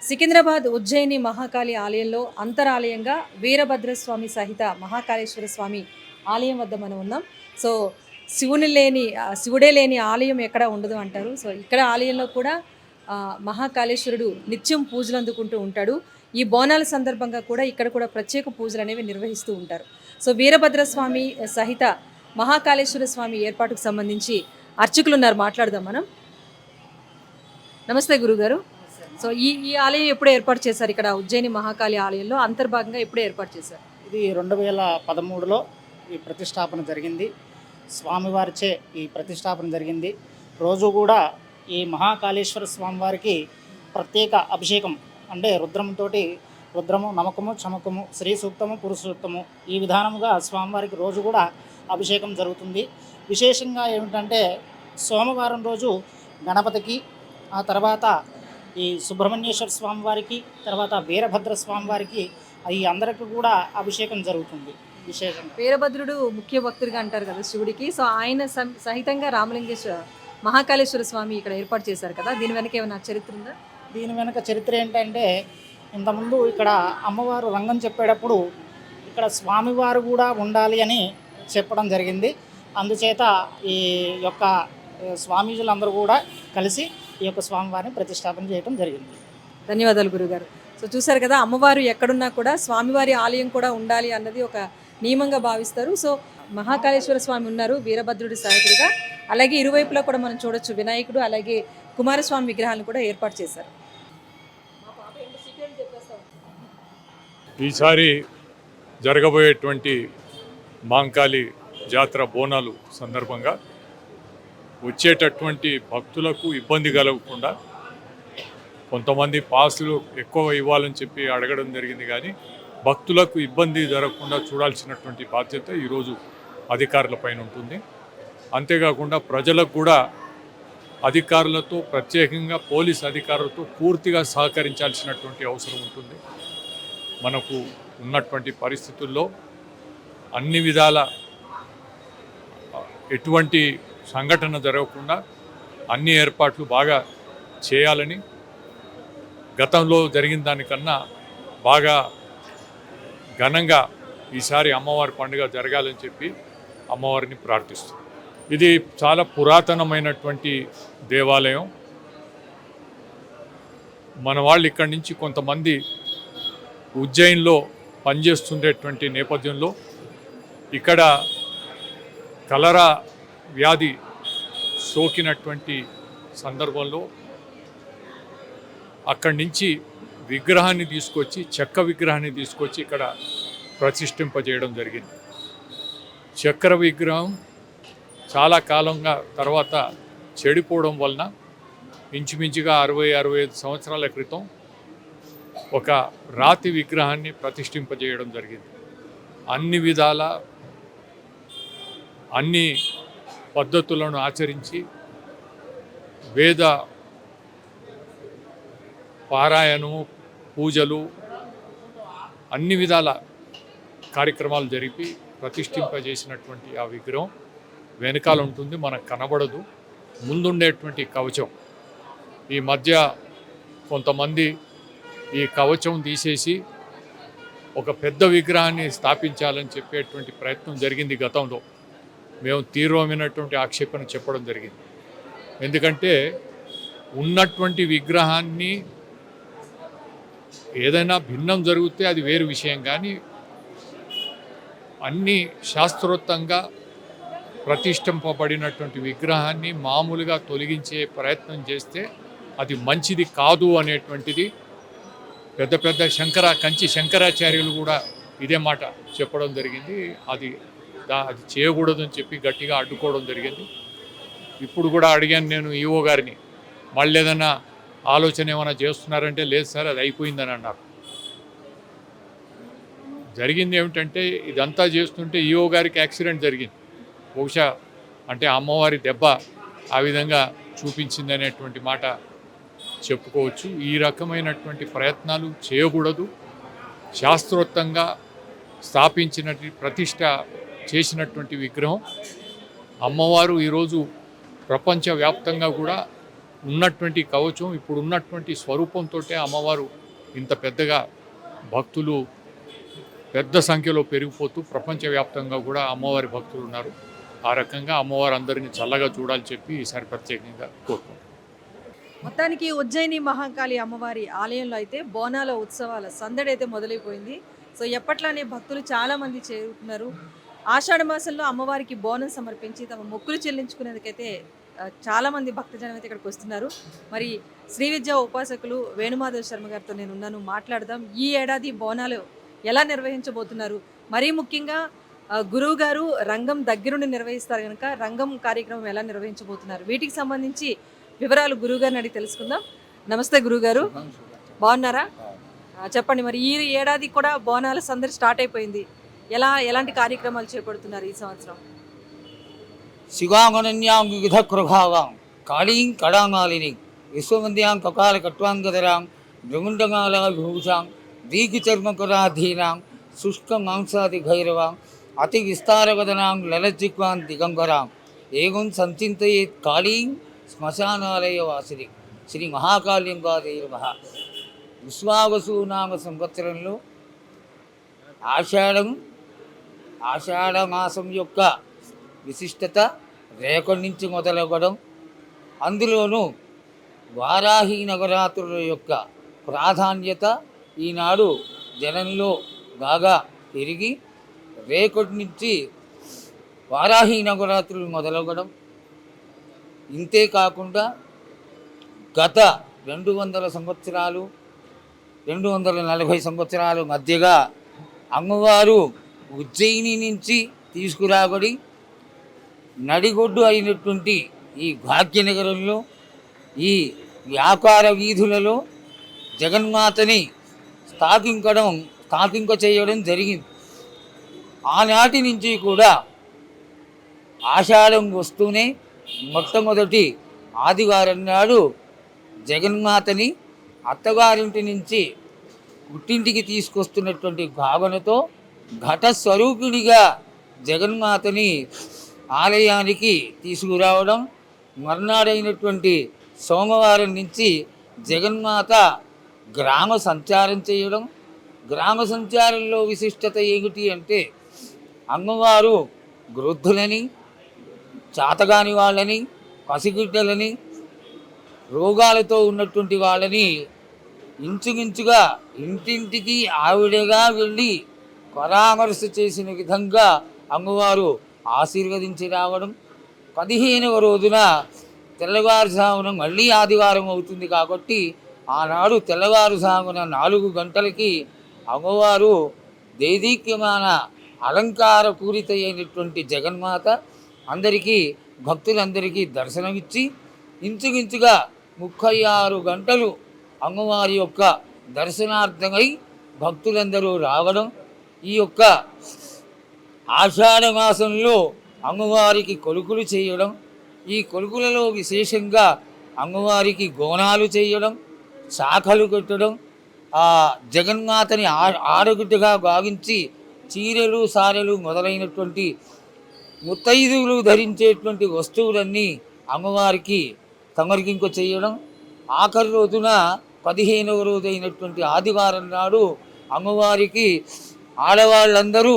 సికింద్రాబాద్ ఉజ్జయిని మహాకాళి ఆలయంలో అంతరాలయంగా వీరభద్రస్వామి సహిత మహాకాళేశ్వర స్వామి ఆలయం వద్ద మనం ఉన్నాం. సో శివుడే లేని ఆలయం ఎక్కడ ఉండదు అంటారు. సో ఇక్కడ ఆలయంలో కూడా మహాకాళేశ్వరుడు నిత్యం పూజలు అందుకుంటూ ఉంటాడు. ఈ బోనాల సందర్భంగా కూడా ఇక్కడ కూడా ప్రత్యేక పూజలు అనేవి నిర్వహిస్తూ ఉంటారు. సో వీరభద్రస్వామి సహిత మహాకాళేశ్వర స్వామి ఏర్పాటుకు సంబంధించి అర్చకులు ఉన్నారు, మాట్లాడదాం మనం. నమస్తే గురుగారు. సో ఈ ఆలయం ఎప్పుడు ఏర్పాటు చేశారు? ఇక్కడ ఉజ్జయిని మహాకాళి ఆలయంలో అంతర్భాగంగా ఎప్పుడు ఏర్పాటు చేశారు? ఇది 2013లో ఈ ప్రతిష్టాపన జరిగింది. స్వామివారిచే ఈ ప్రతిష్టాపన జరిగింది. రోజు కూడా ఈ మహాకాళేశ్వర స్వామివారికి ప్రత్యేక అభిషేకం అంటే రుద్రము, నమకము, చమకము, శ్రీ సూక్తము, పురుష సూక్తము ఈ విధానముగా స్వామివారికి రోజు కూడా అభిషేకం జరుగుతుంది. విశేషంగా ఏమిటంటే సోమవారం రోజు గణపతికి, ఆ తర్వాత ఈ సుబ్రహ్మణ్యేశ్వర స్వామివారికి, తర్వాత వీరభద్ర స్వామివారికి ఈ అందరికీ కూడా అభిషేకం జరుగుతుంది. విశేషం వీరభద్రుడు ముఖ్య భక్తుడిగా అంటారు కదా శివుడికి. సో ఆయన సహితంగా రామలింగేశ్వర మహాకాళేశ్వర స్వామి ఇక్కడ ఏర్పాటు చేశారు కదా, దీని వెనక ఏమైనా చరిత్ర ఉందా? దీని వెనక చరిత్ర ఏంటంటే, ఇంతకుముందు ఇక్కడ అమ్మవారు రంగం చెప్పేటప్పుడు ఇక్కడ స్వామివారు కూడా ఉండాలి అని చెప్పడం జరిగింది. అందుచేత ఈ యొక్క స్వామీజులందరూ కూడా కలిసి ఈ యొక్క స్వామివారిని ప్రతిష్టాపన చేయడం జరిగింది. ధన్యవాదాలు గురుగారు. సో చూశారు కదా, అమ్మవారు ఎక్కడున్నా కూడా స్వామివారి ఆలయం కూడా ఉండాలి అన్నది ఒక నియమంగా భావిస్తారు. సో మహాకాళేశ్వర స్వామి ఉన్నారు వీరభద్రుడి సహాయకుడిగా, అలాగే ఇరువైపులా కూడా మనం చూడొచ్చు వినాయకుడు అలాగే కుమారస్వామి విగ్రహాలను కూడా ఏర్పాటు చేశారు. ఈసారి జరగబోయేటువంటి మాంకాళి జాతర బోనాలు సందర్భంగా వచ్చేటటువంటి భక్తులకు ఇబ్బంది కలగకుండా కొంతమంది పాసులు ఎక్కువ ఇవ్వాలని చెప్పి అడగడం జరిగింది. కానీ భక్తులకు ఇబ్బంది జరగకుండా చూడాల్సినటువంటి బాధ్యత ఈరోజు అధికారుల పైన ఉంటుంది. అంతేకాకుండా ప్రజలకు కూడా అధికారులతో, ప్రత్యేకంగా పోలీస్ అధికారులతో పూర్తిగా సహకరించాల్సినటువంటి అవసరం ఉంటుంది. మనకు ఉన్నటువంటి పరిస్థితుల్లో అన్ని విధాల ఎటువంటి సంఘటన జరగకుండా అన్ని ఏర్పాట్లు బాగా చేయాలని, గతంలో జరిగిన దానికన్నా బాగా ఘనంగా ఈసారి అమ్మవారి పండుగ జరగాలని చెప్పి అమ్మవారిని ప్రార్థిస్తుంది. ఇది చాలా పురాతనమైనటువంటి దేవాలయం. మన వాళ్ళు ఇక్కడి నుంచి కొంతమంది ఉజ్జయిన్లో పనిచేస్తుండేటువంటి నేపథ్యంలో ఇక్కడ కలరా వ్యాధి సోకినటువంటి సందర్భంలో అక్కడి నుంచి విగ్రహాన్ని తీసుకొచ్చి, చెక్క విగ్రహాన్ని తీసుకొచ్చి ఇక్కడ ప్రతిష్ఠింపజేయడం జరిగింది. చక్ర విగ్రహం చాలా కాలంగా తర్వాత చెడిపోవడం వలన ఇంచుమించుగా 60-65 సంవత్సరాల క్రితం ఒక రాతి విగ్రహాన్ని ప్రతిష్ఠింపజేయడం జరిగింది. అన్ని విధాల అన్ని పద్ధతులను ఆచరించి వేద పారాయణము, పూజలు, అన్ని విధాల కార్యక్రమాలు జరిపి ప్రతిష్ఠింపజేసినటువంటి ఆ విగ్రహం వెనకాల ఉంటుంది, మనకు కనబడదు. ముందుండేటువంటి కవచం, ఈ మధ్య కొంతమంది ఈ కవచం తీసేసి ఒక పెద్ద విగ్రహాన్ని స్థాపించాలని చెప్పేటువంటి ప్రయత్నం జరిగింది గతంలో. మేము తీవ్రమైనటువంటి ఆక్షేపణ చెప్పడం జరిగింది. ఎందుకంటే ఉన్నటువంటి విగ్రహాన్ని ఏదైనా భిన్నం జరిగితే అది వేరు విషయం, కానీ అన్ని శాస్త్రోక్తంగా ప్రతిష్ఠింపబడినటువంటి విగ్రహాన్ని మామూలుగా తొలగించే ప్రయత్నం చేస్తే అది మంచిది కాదు అనేటువంటిది పెద్ద పెద్ద కంచి శంకరాచార్యులు కూడా ఇదే మాట చెప్పడం జరిగింది. అది చేయకూడదు అని చెప్పి గట్టిగా అడ్డుకోవడం జరిగింది. ఇప్పుడు కూడా అడిగాను నేను ఈఓ గారిని, మళ్ళీ ఏదైనా ఆలోచన ఏమైనా చేస్తున్నారంటే లేదు సార్, అది అయిపోయిందని అన్నారు. జరిగింది ఏమిటంటే, ఇదంతా చేస్తుంటే ఈఓ గారికి యాక్సిడెంట్ జరిగింది. బహుశా అంటే అమ్మవారి దెబ్బ ఆ విధంగా చూపించింది అనేటువంటి మాట చెప్పుకోవచ్చు. ఈ రకమైనటువంటి ప్రయత్నాలు చేయకూడదు. శాస్త్రోక్తంగా స్థాపించినటువంటి ప్రతిష్ట చేసినటువంటి విగ్రహం అమ్మవారు ఈరోజు ప్రపంచవ్యాప్తంగా కూడా ఉన్నటువంటి కవచం, ఇప్పుడు ఉన్నటువంటి స్వరూపంతో అమ్మవారు ఇంత పెద్దగా భక్తులు పెద్ద సంఖ్యలో పెరిగిపోతూ ప్రపంచవ్యాప్తంగా కూడా అమ్మవారి భక్తులు ఉన్నారు. ఆ రకంగా అమ్మవారు అందరినీ చల్లగా చూడాలని చెప్పి ఈసారి ప్రత్యేకంగా కోరుకుంటున్నాను. మొత్తానికి ఉజ్జయిని మహాకాళి అమ్మవారి ఆలయంలో అయితే బోనాల ఉత్సవాల సందడి అయితే మొదలైపోయింది. సో ఎప్పట్లానే భక్తులు చాలామంది చేరుతున్నారు. ఆషాఢ మాసంలో అమ్మవారికి బోనం సమర్పించి తమ మొక్కులు చెల్లించుకునేందుకైతే చాలామంది భక్తజనం అయితే ఇక్కడికి వస్తున్నారు. మరి శ్రీ విద్యా ఉపాసకులు వేణుమాధవ్ శర్మ గారితో నేను ఉన్నాను, మాట్లాడదాం. ఈ ఏడాది బోనాలు ఎలా నిర్వహించబోతున్నారు, మరీ ముఖ్యంగా గురువు గారు రంగం దగ్గరుండి నిర్వహిస్తారు కనుక రంగం కార్యక్రమం ఎలా నిర్వహించబోతున్నారు, వీటికి సంబంధించి వివరాలు గురువుగారిని అడిగి తెలుసుకుందాం. నమస్తే గురువుగారు, బాగున్నారా? చెప్పండి, మరి ఈ ఏడాది కూడా బోనాల సందడి స్టార్ట్ అయిపోయింది. ఎలాంటి కార్యక్రమాలు చేపడుతున్నారు ఈ సంవత్సరం? శివాంగనన్యాం వివిధ కృభావాం కాళీం కళామాలిని విశ్వవంద్యాం కకాల కట్వాంగధరాం భృగుండమాల విభూషాం దీఘచర్మకురాధీనాం శుష్క మాంసాది భైరవాం అతి విస్తారవదనాం లలజిక్వాం దిగంబరాం ఏగం సంచింతయేత్ కాళీం శ్మశానాలయ వాసిని శ్రీ మహాకాళింగాదేవి నమః. విశ్వావసునామ సంవత్సరంలో ఆషాఢమాసం యొక్క విశిష్టత రేపటి నుంచి మొదలవ్వడం, అందులోనూ వారాహి నవరాత్రుల యొక్క ప్రాధాన్యత ఈనాడు జనంలో బాగా పెరిగి రేపటి నుంచి వారాహి నవరాత్రులు మొదలవ్వడం. ఇంతే కాకుండా గత 240 సంవత్సరాల మధ్యగా అమ్మవారు ఉజ్జయిని నుంచి తీసుకురాబడి నడిగొడ్డు అయినటువంటి ఈ భాగ్యనగరంలో ఈ వ్యాపార వీధులలో జగన్మాతని స్థాపింప చేయడం జరిగింది. ఆనాటి నుంచి కూడా ఆషాఢం వస్తూనే మొట్టమొదటి ఆదివారం నాడు జగన్మాతని అత్తగారింటి నుంచి పుట్టింటికి తీసుకొస్తున్నటువంటి భావనతో ఘట స్వరూపిణిగా జగన్మాతని ఆలయానికి తీసుకురావడం, మర్నాడైనటువంటి సోమవారం నుంచి జగన్మాత గ్రామ సంచారం చేయడం. గ్రామ సంచారంలో విశిష్టత ఏమిటి అంటే అమ్మవారు వృద్ధులని, చాతగాని వాళ్ళని, పసిగిడ్డలని, రోగాలతో ఉన్నటువంటి వాళ్ళని ఇంచుమించుగా ఇంటింటికి ఆవిడగా వెళ్ళి పరామర్శ చేసిన విధంగా అమ్మవారు ఆశీర్వదించి రావడం. 15వ రోజున తెల్లవారుజామున మళ్ళీ ఆదివారం అవుతుంది కాబట్టి ఆనాడు తెల్లవారుజామున 4 గంటలకి అమ్మవారు దేదీప్యమాన అలంకార పూరిత అయినటువంటి జగన్మాత అందరికీ భక్తులందరికీ దర్శనమిచ్చి ఇంచుమించుగా 36 గంటలు అమ్మవారి యొక్క దర్శనార్థమై భక్తులందరూ రావడం. ఈ యొక్క ఆషాఢ మాసంలో అమ్మవారికి కొలుకులు చేయడం, ఈ కొలుకులలో విశేషంగా అమ్మవారికి గోనాలు చేయడం, శాఖలు కట్టడం, ఆ జగన్మాతని ఆడగుడ్డగా భావించి చీరలు సారెలు మొదలైనటువంటి ముత్తైదువులు ధరించేటువంటి వస్తువులన్నీ అమ్మవారికి సమర్పింప చేయడం. ఆఖరి రోజున 15వ రోజు అయినటువంటి ఆదివారం నాడు అమ్మవారికి ఆడవాళ్ళందరూ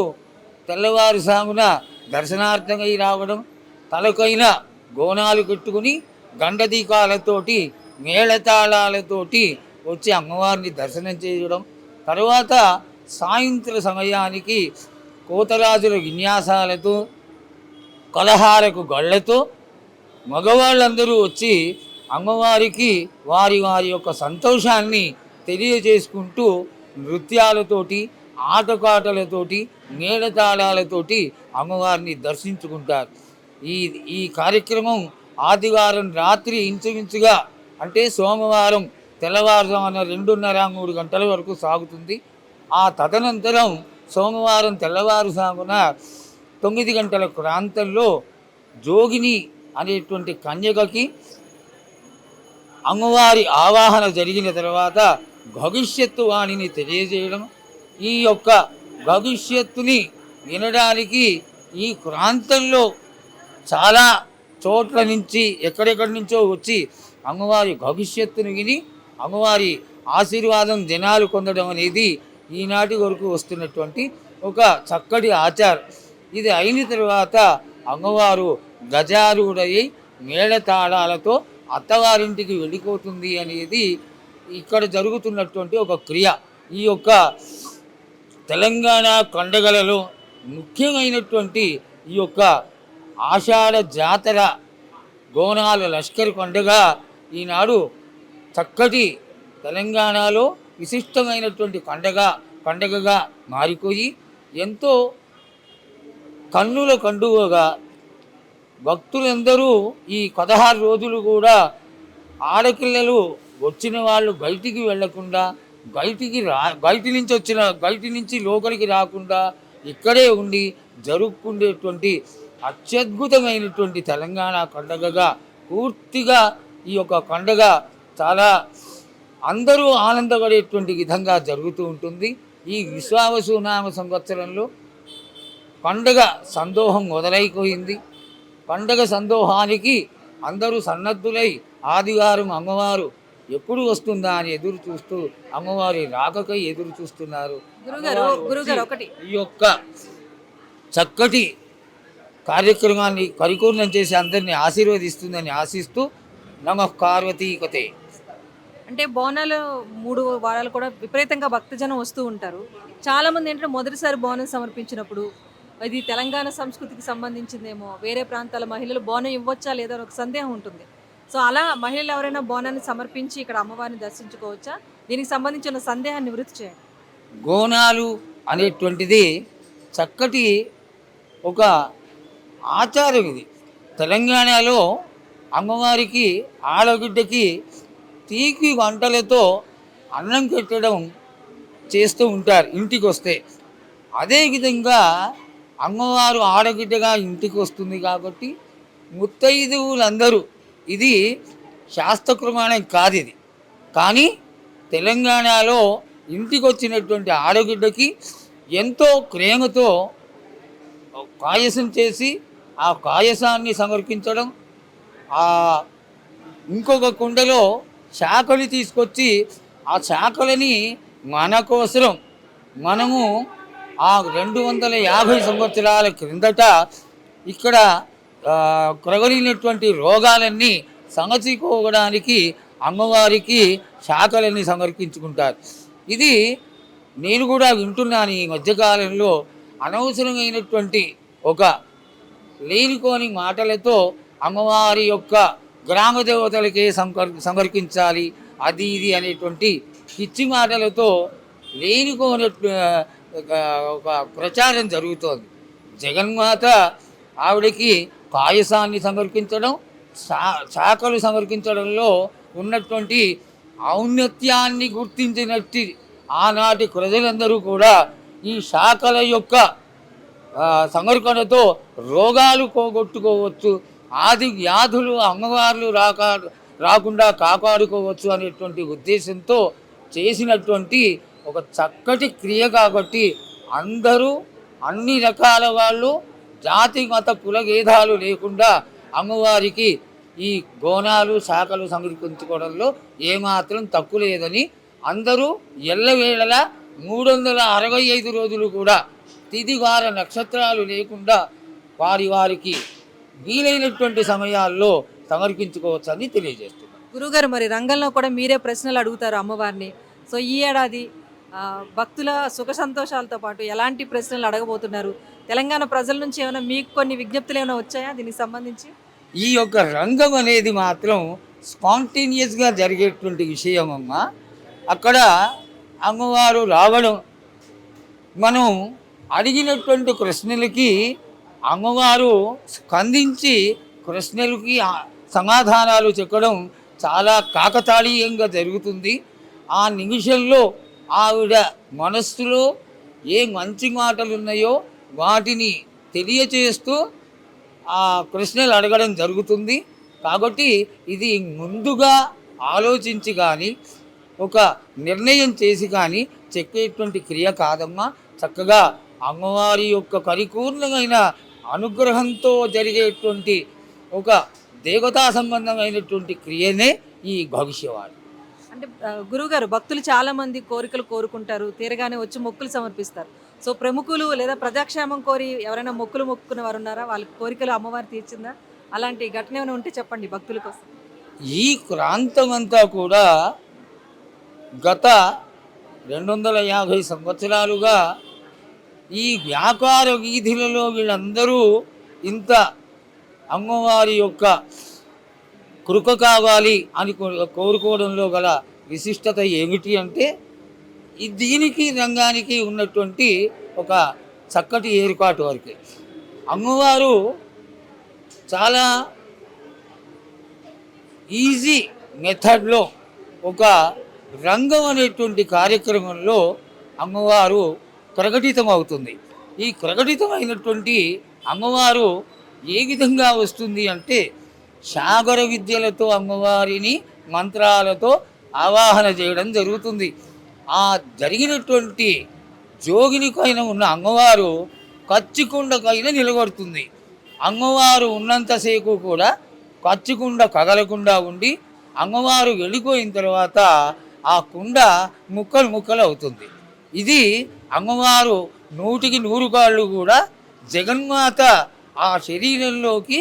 తెల్లవారుజామున దర్శనార్థమై రావడం, తలకైన గోనాలు కట్టుకుని గండదీకాలతోటి మేళతాళాలతోటి వచ్చి అమ్మవారిని దర్శనం చేయడం. తర్వాత సాయంత్ర సమయానికి కోతరాజుల విన్యాసాలతో కలహారకు గళ్ళతో మగవాళ్ళందరూ వచ్చి అమ్మవారికి వారి యొక్క సంతోషాన్ని తెలియజేసుకుంటూ నృత్యాలతోటి, ఆటపాటలతోటి, మేళతాళాలతోటి అమ్మవారిని దర్శించుకుంటారు. ఈ కార్యక్రమం ఆదివారం రాత్రి ఇంచుమించుగా అంటే సోమవారం తెల్లవారుజామున 2:30-3 గంటల వరకు సాగుతుంది. ఆ తదనంతరం సోమవారం తెల్లవారుజామున 9 గంటల ప్రాంతంలో జోగిని అనేటువంటి కన్యకకి అమ్మవారి ఆవాహన జరిగిన తర్వాత భవిష్యత్తు వాణిని తెలియజేయడం. ఈ యొక్క భవిష్యత్తుని వినడానికి ఈ ప్రాంతంలో చాలా చోట్ల నుంచి ఎక్కడెక్కడి నుంచో వచ్చి అమ్మవారి భవిష్యత్తును విని అమ్మవారి ఆశీర్వాదం జనాలు పొందడం అనేది ఈనాటి వరకు వస్తున్నటువంటి ఒక చక్కటి ఆచారం. ఇది అయిన తర్వాత అమ్మవారు గజారూఢై మేళతాళాలతో అత్తవారింటికి వెళ్ళిపోతుంది అనేది ఇక్కడ జరుగుతున్నటువంటి ఒక క్రియ. ఈ యొక్క తెలంగాణ పండగలలో ముఖ్యమైనటువంటి ఈ యొక్క ఆషాఢ జాతర బోనాల లష్కర్ పండుగ ఈనాడు చక్కటి తెలంగాణలో విశిష్టమైనటువంటి పండగగా మారిపోయి ఎంతో కన్నుల కండువగా భక్తులందరూ ఈ 16 రోజులు కూడా ఆడపిల్లలు వచ్చిన వాళ్ళు బయటికి వెళ్లకుండా బయటి నుంచి లోపలికి రాకుండా ఇక్కడే ఉండి జరుపుకునేటువంటి అత్యద్భుతమైనటువంటి తెలంగాణ పండగగా పూర్తిగా ఈ యొక్క పండగ చాలా అందరూ ఆనందపడేటువంటి విధంగా జరుగుతూ ఉంటుంది. ఈ విశ్వావసునామ సంవత్సరంలో పండగ సందోహం మొదలైపోయింది. పండగ సందోహానికి అందరూ సన్నద్ధులై ఆదివారం అమ్మవారు ఎప్పుడు వస్తుందా అని ఎదురు చూస్తూ అమ్మవారి రాకకై ఎదురు చూస్తున్నారు. ఈ యొక్క చక్కటి కార్యక్రమాన్ని పరిపూర్ణం చేసి అందరినీ ఆశీర్వదిస్తుందని ఆశిస్తూ నమః పార్వతీపతే. అంటే బోనాలు 3 వారాలు కూడా విపరీతంగా భక్తజనం వస్తూ ఉంటారు. చాలామంది ఏంటంటే మొదటిసారి బోనం సమర్పించినప్పుడు ఇది తెలంగాణ సంస్కృతికి సంబంధించిందేమో, వేరే ప్రాంతాల మహిళలు బోనం ఇవ్వచ్చా లేదా అని ఒక సందేహం ఉంటుంది. సో అలా మహిళలు ఎవరైనా బోనాన్ని సమర్పించి ఇక్కడ అమ్మవారిని దర్శించుకోవచ్చా? దీనికి సంబంధించిన సందేహాన్ని నివృత్తి చేయండి. బోనాలు అనేటువంటిది చక్కటి ఒక ఆచారం. ఇది తెలంగాణలో అమ్మవారికి ఆడబిడ్డకి తీపి వంటలతో అన్నం పెట్టడం చేస్తూ ఉంటారు ఇంటికి వస్తే. అదేవిధంగా అమ్మవారు ఆడబిడ్డగా ఇంటికి వస్తుంది కాబట్టి ముత్తైదువులందరూ, ఇది శాస్త్రప్రమాణం కాదు ఇది, కానీ తెలంగాణలో ఇంటికి వచ్చినటువంటి ఆడబిడ్డకి ఎంతో ప్రేమతో పాయసం చేసి ఆ పాయసాన్ని సమర్పించడం, ఇంకొక కుండలో శాఖలు తీసుకొచ్చి ఆ శాఖలని మన కోసం మనము ఆ 250 సంవత్సరాల క్రిందట ఇక్కడ ప్రగలినటువంటి రోగాలన్నీ సమసిపోవడానికి అమ్మవారికి శాఖలన్నీ సమర్పించుకుంటారు. ఇది నేను కూడా వింటున్నాను ఈ మధ్యకాలంలో. అనవసరమైనటువంటి ఒక లేనికోని మాటలతో అమ్మవారి యొక్క గ్రామ దేవతలకే సమర్పించాలి అది ఇది అనేటువంటి పిచ్చి మాటలతో లేనికోని ఒక ప్రచారం జరుగుతోంది. జగన్మాత ఆవిడకి పాయసాన్ని సమర్పించడం, శాఖలు సమర్పించడంలో ఉన్నటువంటి ఔన్నత్యాన్ని గుర్తించినట్టు ఆనాటి ప్రజలందరూ కూడా ఈ శాఖల యొక్క సమర్పణతో రోగాలు పోగొట్టుకోవచ్చు, ఆది వ్యాధులు అమ్మవార్లు రాకుండా కాపాడుకోవచ్చు అనేటువంటి ఉద్దేశంతో చేసినటువంటి ఒక చక్కటి క్రియ. కాబట్టి అందరూ అన్ని రకాల వాళ్ళు జాతి మత కులభేదాలు లేకుండా అమ్మవారికి ఈ బోనాలు శాఖలు సమర్పించుకోవడంలో ఏమాత్రం తక్కువ లేదని అందరూ ఎల్లవేళలా 365 రోజులు కూడా తిథి వార నక్షత్రాలు లేకుండా వారికి వీలైనటువంటి సమయాల్లో సమర్పించుకోవచ్చని తెలియజేస్తున్నారు. గురుగారు, మరి రంగంలో కూడా మీరే ప్రశ్నలు అడుగుతారు అమ్మవారిని. సో ఈ ఏడాది భక్తుల సుఖ సంతోషాలతో పాటు ఎలాంటి ప్రశ్నలు అడగబోతున్నారు? తెలంగాణ ప్రజల నుంచి ఏమైనా మీకు కొన్ని విజ్ఞప్తులు ఏమైనా వచ్చాయా దీనికి సంబంధించి? ఈ యొక్క రంగం అనేది మాత్రం స్పాంటేనియస్గా జరిగేటువంటి విషయం అమ్మ. అక్కడ అమ్మవారు రావడం, మనం అడిగినటువంటి ప్రశ్నలకి అమ్మవారు స్పందించి ప్రశ్నలకి సమాధానాలు చెప్పడం చాలా కాకతాళీయంగా జరుగుతుంది. ఆ నిమిషంలో ఆవిడ మనస్సులో ఏ మంచి మాటలు ఉన్నాయో వాటిని తెలియచేస్తూ ఆ ప్రశ్నలు అడగడం జరుగుతుంది. కాబట్టి ఇది ముందుగా ఆలోచించి కానీ ఒక నిర్ణయం చేసి కానీ చెప్పేటువంటి క్రియ కాదమ్మా. చక్కగా అమ్మవారి యొక్క పరిపూర్ణమైన అనుగ్రహంతో జరిగేటువంటి ఒక దేవతా సంబంధమైనటువంటి క్రియనే ఈ భవిష్యవాణి. అంటే గురువుగారు, భక్తులు చాలా మంది కోరికలు కోరుకుంటారు, తీరగానే వచ్చి మొక్కులు సమర్పిస్తారు. సో ప్రముఖులు లేదా ప్రజాక్షేమం కోరి ఎవరైనా మొక్కులు మొక్కుకున్న వారు ఉన్నారా? వాళ్ళ కోరికలు అమ్మవారు తీర్చిందా? అలాంటి ఘటన ఏమైనా ఉంటే చెప్పండి భక్తుల కోసం. ఈ ప్రాంతం అంతా కూడా గత 250 సంవత్సరాలుగా ఈ వ్యాపార వీధులలో వీళ్ళందరూ ఇంత అమ్మవారి యొక్క కృప కావాలి అని కోరుకోవడంలో గల విశిష్టత ఏమిటి అంటే దీనికి రంగానికి ఉన్నటువంటి ఒక చక్కటి ఏర్పాటు వరకే. అమ్మవారు చాలా ఈజీ మెథడ్లో ఒక రంగం అనేటువంటి కార్యక్రమంలో అమ్మవారు ప్రకటితం అవుతుంది. ఈ ప్రకటితమైనటువంటి అమ్మవారు ఏ విధంగా వస్తుంది అంటే సాగర విద్యలతో అమ్మవారిని మంత్రాలతో ఆవాహన చేయడం జరుగుతుంది. ఆ జరిగినటువంటి జోగినికైనా ఉన్న అమ్మవారు కచ్చికుండకైనా నిలబడుతుంది. అమ్మవారు ఉన్నంతసేపు కూడా కచ్చికుండ కదలకుండా ఉండి అమ్మవారు వెళ్ళిపోయిన తర్వాత ఆ కుండ ముక్కలు ముక్కలు అవుతుంది. ఇది అమ్మవారు 100కి 100 కాళ్ళు కూడా జగన్మాత ఆ శరీరంలోకి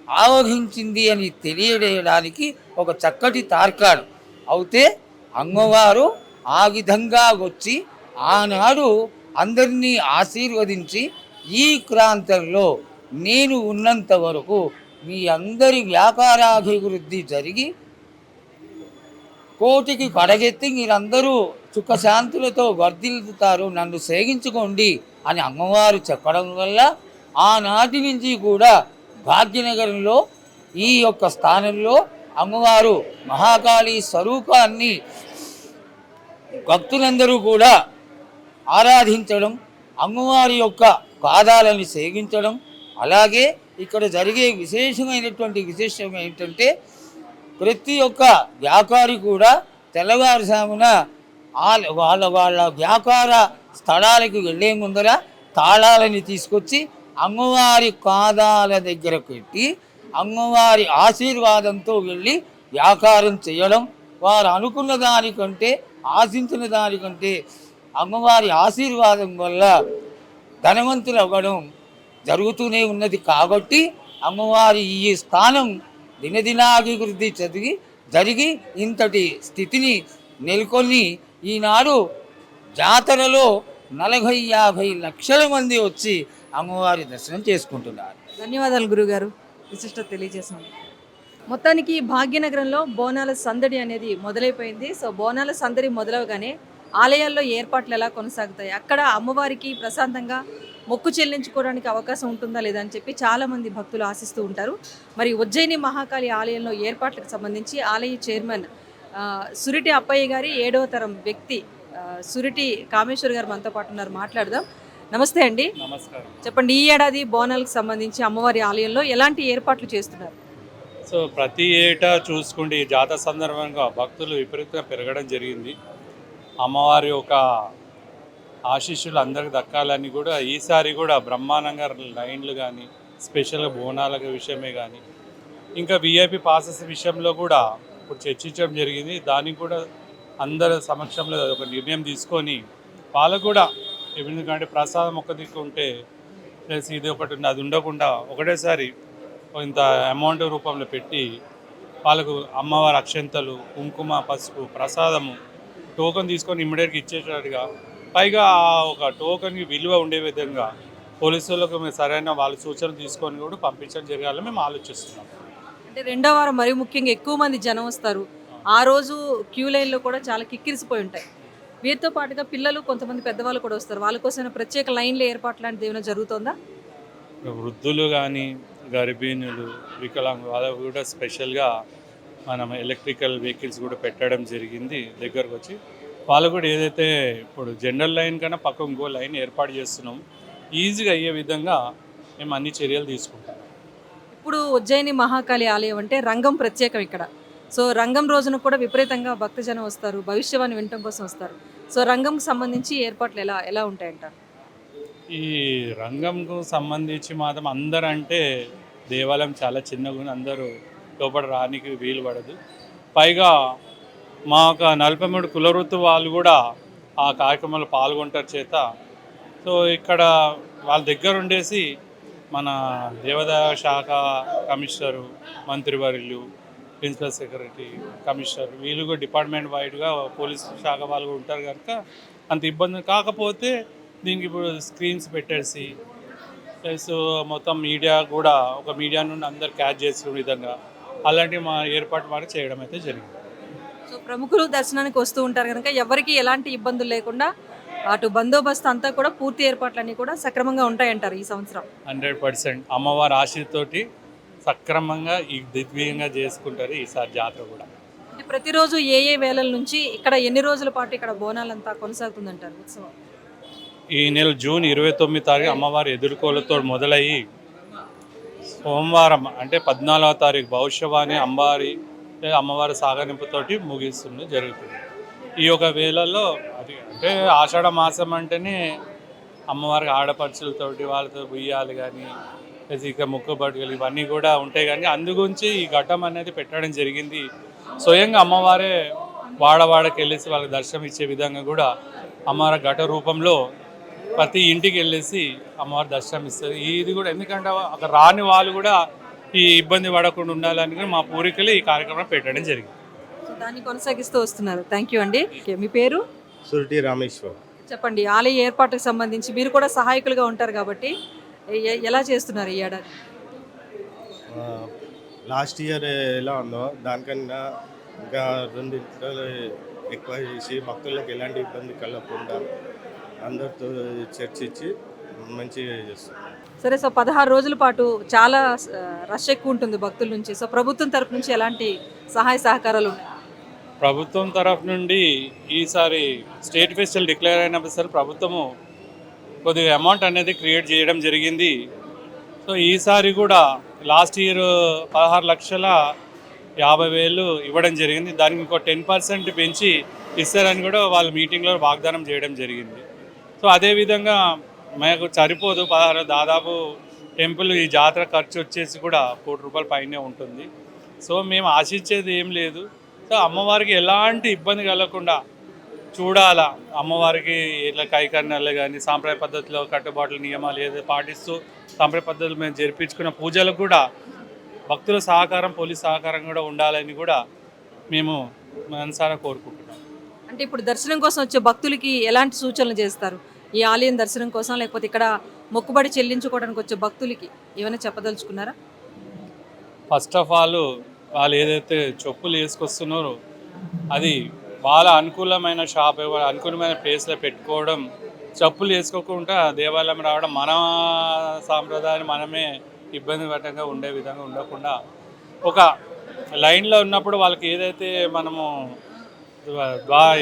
ఆవహించింది అని తెలియజేయడానికి ఒక చక్కటి తార్కాణం. అయితే అమ్మవారు ఆ విధంగా వచ్చి ఆనాడు అందరినీ ఆశీర్వదించి ఈ ప్రాంతంలో నేను ఉన్నంత వరకు మీ అందరి వ్యాపారాభివృద్ధి జరిగి కోటికి కడగెత్తి మీరందరూ సుఖశాంతులతో వర్ధిల్లుతారు, నన్ను సేవించుకోండి అని అమ్మవారు చెప్పడం వల్ల ఆనాటి నుంచి కూడా భాగ్యనగరంలో ఈ యొక్క స్థానంలో అమ్మవారు మహాకాళి స్వరూపాన్ని భక్తులందరూ కూడా ఆరాధించడం, అమ్మవారి యొక్క పాదాలని సేవించడం. అలాగే ఇక్కడ జరిగే విశేషమైనటువంటి విశేషం ఏంటంటే ప్రతి ఒక్క వ్యాపారి కూడా తెల్లవారుజామున వాళ్ళ వ్యాపార స్థలాలకు వెళ్ళే ముందర తాళాలని తీసుకొచ్చి అమ్మవారి పాదాల దగ్గర పెట్టి అమ్మవారి ఆశీర్వాదంతో వెళ్ళి వ్యాపారం చేయడం, వారు అనుకున్న దానికంటే ఆశించిన దానికంటే అమ్మవారి ఆశీర్వాదం వల్ల ధనవంతులు అవ్వడం జరుగుతూనే ఉన్నది. కాబట్టి అమ్మవారి ఈ స్థానం దినదినాభివృద్ధి జరిగి ఇంతటి స్థితిని నెలకొని ఈనాడు జాతరలో 40-50 లక్షల మంది వచ్చి అమ్మవారి దర్శనం చేసుకుంటున్నారు. ధన్యవాదాలు గురుగారు, విశిష్టత తెలియజేసాను. మొత్తానికి భాగ్యనగరంలో బోనాల సందడి అనేది మొదలైపోయింది. సో బోనాల సందడి మొదలవగానే ఆలయాల్లో ఏర్పాట్లు ఎలా కొనసాగుతాయి, అక్కడ అమ్మవారికి ప్రశాంతంగా మొక్కు చెల్లించుకోవడానికి అవకాశం ఉంటుందా లేదా అని చెప్పి చాలామంది భక్తులు ఆశిస్తూ ఉంటారు. మరి ఉజ్జయిని మహాకాళి ఆలయంలో ఏర్పాట్లకు సంబంధించి ఆలయ చైర్మన్ సురిటి అప్పయ్య గారి 7వ తరం వ్యక్తి సురిటి కామేశ్వర్ గారు మనతో పాటు ఉన్నారు, మాట్లాడదాం. నమస్తే అండి. నమస్కారం. చెప్పండి, ఈ ఏడాది బోనాలకు సంబంధించి అమ్మవారి ఆలయంలో ఎలాంటి ఏర్పాట్లు చేస్తున్నారు? సో ప్రతి ఏటా చూసుకుంటే ఈ జాతర సందర్భంగా భక్తులు విపరీతంగా పెరగడం జరిగింది. అమ్మవారి యొక్క ఆశీస్సులు అందరికి దక్కాలని కూడా ఈసారి కూడా బ్రహ్మాండంగా లైన్లు కానీ స్పెషల్గా బోనాల విషయమే కానీ ఇంకా విఐపి పాసెస్ విషయంలో కూడా ఇప్పుడు చర్చించడం జరిగింది. దానికి కూడా అందరి సమక్షంలో ఒక నిర్ణయం తీసుకొని వాళ్ళకు కూడా ఎందుకంటే ప్రసాదం ఒక్క దిక్కు ఉంటే ప్లస్ ఇది ఒకటి ఉంది, అది ఉండకుండా ఒకటేసారి ఇంత అమౌంట్ రూపంలో పెట్టి వాళ్ళకు అమ్మవారి అక్షంతలు, కుంకుమ, పసుపు, ప్రసాదము టోకెన్ తీసుకొని ఇమ్మీడియట్గా ఇచ్చేటట్టుగా, పైగా ఒక టోకెన్కి విలువ ఉండే విధంగా పోలీసులకు మేము సరైన వాళ్ళ సూచనలు తీసుకొని కూడా పంపించడం జరగాలని మేము ఆలోచిస్తున్నాం. అంటే రెండో వారం మరి ముఖ్యంగా ఎక్కువ మంది జనం వస్తారు. ఆ రోజు క్యూ లైన్లో కూడా చాలా కిక్కిరిసిపోయి ఉంటాయి. వీరితో పాటుగా పిల్లలు, కొంతమంది పెద్దవాళ్ళు కూడా వస్తారు. వాళ్ళ కోసం ప్రత్యేక లైన్ల ఏర్పాటు లాంటిది ఏమైనా జరుగుతుందా? వృద్ధులు కానీ గర్భిణులు, వికలాంగులు వాళ్ళకు కూడా స్పెషల్గా మనం ఎలక్ట్రికల్ వెహికల్స్ కూడా పెట్టడం జరిగింది. దగ్గరకు వచ్చి వాళ్ళు కూడా ఏదైతే ఇప్పుడు జనరల్ లైన్ కన్నా పక్క ఇంకో లైన్ ఏర్పాటు చేస్తున్నాం, ఈజీగా అయ్యే విధంగా మేము అన్ని చర్యలు తీసుకుంటాం. ఇప్పుడు ఉజ్జయిని మహాకాళి ఆలయం అంటే రంగం ప్రత్యేకం ఇక్కడ. సో రంగం రోజున కూడా విపరీతంగా భక్తజనం వస్తారు, భవిష్యవాణి వినటం కోసం వస్తారు. సో రంగంకు సంబంధించి ఏర్పాట్లు ఎలా ఉంటాయంటారు? ఈ రంగంకు సంబంధించి మాత్రం అందరంటే దేవాలయం చాలా చిన్నగా ఉంది, అందరూ లోపల రానికి వీలు పడదు. పైగా మా ఒక 43 కులవృత్తి వాళ్ళు కూడా ఆ కార్యక్రమంలో పాల్గొంటారు చేత. సో ఇక్కడ వాళ్ళ దగ్గర ఉండేసి మన దేవాదాయ శాఖ కమిషనరు, మంత్రివర్యులు, ప్రిన్సిపల్ సెక్రటరీ, కమిషనర్ వీళ్ళు కూడా డిపార్ట్మెంట్ వైడ్గా పోలీస్ శాఖ వాళ్ళు కూడా ఉంటారు కనుక అంత ఇబ్బంది. కాకపోతే దీనికి ఇప్పుడు స్క్రీన్స్ పెట్టేసి ప్లస్ మొత్తం మీడియా కూడా ఒక మీడియా నుండి అందరు క్యాచ్ చేసే విధంగా అలాంటి మా ఏర్పాటు మాకు చేయడం అయితే జరిగింది. సో ప్రముఖులు దర్శనానికి వస్తూ ఉంటారు కనుక ఎవరికి ఎలాంటి ఇబ్బందులు లేకుండా అటు బందోబస్తు అంతా కూడా పూర్తి ఏర్పాట్లన్నీ కూడా సక్రమంగా ఉంటాయంటారు ఈ సంవత్సరం. 100% అమ్మవారి ఆశీర్తోటి సక్రమంగా ఈ దిగ్విజయంగా చేసుకుంటారు ఈసారి జాతర కూడా. అంటే ప్రతిరోజు ఏ ఏ వేళల నుంచి ఇక్కడ ఎన్ని రోజుల పాటు ఇక్కడ బోనాలంతా కొనసాగుతుందంటారు ఉత్సవం? ఈ నెల జూన్ 29 తారీఖు అమ్మవారి ఎదుర్కోలతో మొదలయ్యి సోమవారం అంటే 14వ తారీఖు భవిష్యవాణి అమ్మవారి సాగనింపుతోటి ముగిస్తుంది జరుగుతుంది. ఈ యొక్క వేళల్లో అది అంటే ఆషాఢ మాసం అంటేనే అమ్మవారికి ఆడపడుచులతోటి వాళ్ళతో ఉయ్యాలి కానీ ఇక మొక్కుబడులు ఇవన్నీ కూడా ఉంటాయి. కానీ అందుగురించి ఈ ఘట్టం అనేది పెట్టడం జరిగింది. స్వయంగా అమ్మవారే వాడవాడకి వెళ్ళేసి వాళ్ళకి దర్శనం ఇచ్చే విధంగా కూడా అమ్మవారి ఘట రూపంలో ప్రతి ఇంటికి వెళ్ళేసి అమ్మవారి దర్శనం ఇస్తుంది. ఇది కూడా ఎందుకంటే అక్కడ రాని వాళ్ళు కూడా ఈ ఇబ్బంది పడకుండా ఉండాలని కూడా మా పూర్వీకులు ఈ కార్యక్రమం పెట్టడం జరిగింది. సో దాన్ని కొనసాగిస్తూ వస్తున్నారు. థ్యాంక్ యూ అండి. మీ పేరు? సురటి రామేశ్వర్. చెప్పండి, ఆలయ ఏర్పాటుకు సంబంధించి మీరు కూడా సహాయకులుగా ఉంటారు కాబట్టి ఎలా చేస్తున్నారు ఈ ఏడాది? లాస్ట్ ఇయర్ ఎలా ఉందో దానికన్నా ఇంకా 2 ఇంటలు ఎక్కువ చేసి భక్తులకు ఎలాంటి ఇబ్బంది కలగకుండా అందరితో చర్చించి మంచిగా చేస్తాం. సరే, సో 16 రోజుల పాటు చాలా రష్ ఎక్కువ ఉంటుంది భక్తుల నుంచి. సో ప్రభుత్వం తరపు నుంచి ఎలాంటి సహాయ సహకారాలు ఉన్నాయి? ప్రభుత్వం తరఫు నుండి ఈసారి స్టేట్ ఫెస్టివల్ డిక్లేర్ అయినప్పుడు సార్ ప్రభుత్వము కొద్దిగా అమౌంట్ అనేది క్రియేట్ చేయడం జరిగింది. సో ఈసారి కూడా లాస్ట్ ఇయర్ 16,50,000 ఇవ్వడం జరిగింది. దానికి ఇంకో 10% పెంచి ఇస్తారని కూడా వాళ్ళు మీటింగ్లో వాగ్దానం చేయడం జరిగింది. సో అదేవిధంగా మాకు సరిపోదు 16 దాదాపు టెంపుల్ ఈ జాతర ఖర్చు వచ్చేసి కూడా ₹1 కోటి పైనే ఉంటుంది. సో మేము ఆశించేది ఏం లేదు. సో అమ్మవారికి ఎలాంటి ఇబ్బంది కలగకుండా చూడాలా, అమ్మవారికి ఇట్లా కైకర్ణాలు కానీ సాంప్రదాయ పద్ధతిలో కట్టుబాట్లు నియమాలు ఏదో పాటిస్తూ సాంప్రదాయ పద్ధతులు మేము జరిపించుకున్న పూజలకు కూడా భక్తుల సహకారం పోలీస్ సహకారం కూడా ఉండాలని కూడా మేము మనసారా కోరుకుంటున్నాం. అంటే ఇప్పుడు దర్శనం కోసం వచ్చే భక్తులకి ఎలాంటి సూచనలు చేస్తారు? ఈ ఆలయం దర్శనం కోసం లేకపోతే ఇక్కడ మొక్కుబడి చెల్లించుకోవడానికి వచ్చే భక్తులకి ఏమైనా చెప్పదలుచుకున్నారా? ఫస్ట్ ఆఫ్ ఆల్ వాళ్ళు ఏదైతే చెప్పులు వేసుకొస్తున్నారో అది వాళ్ళ అనుకూలమైన షాప్ అనుకూలమైన ప్లేస్లో పెట్టుకోవడం, చెప్పులు వేసుకోకుండా దేవాలయం రావడం మన సాంప్రదాయాన్ని మనమే ఇబ్బంది పడకుండా ఉండే విధంగా ఉండకుండా ఒక లైన్లో ఉన్నప్పుడు వాళ్ళకి ఏదైతే మనము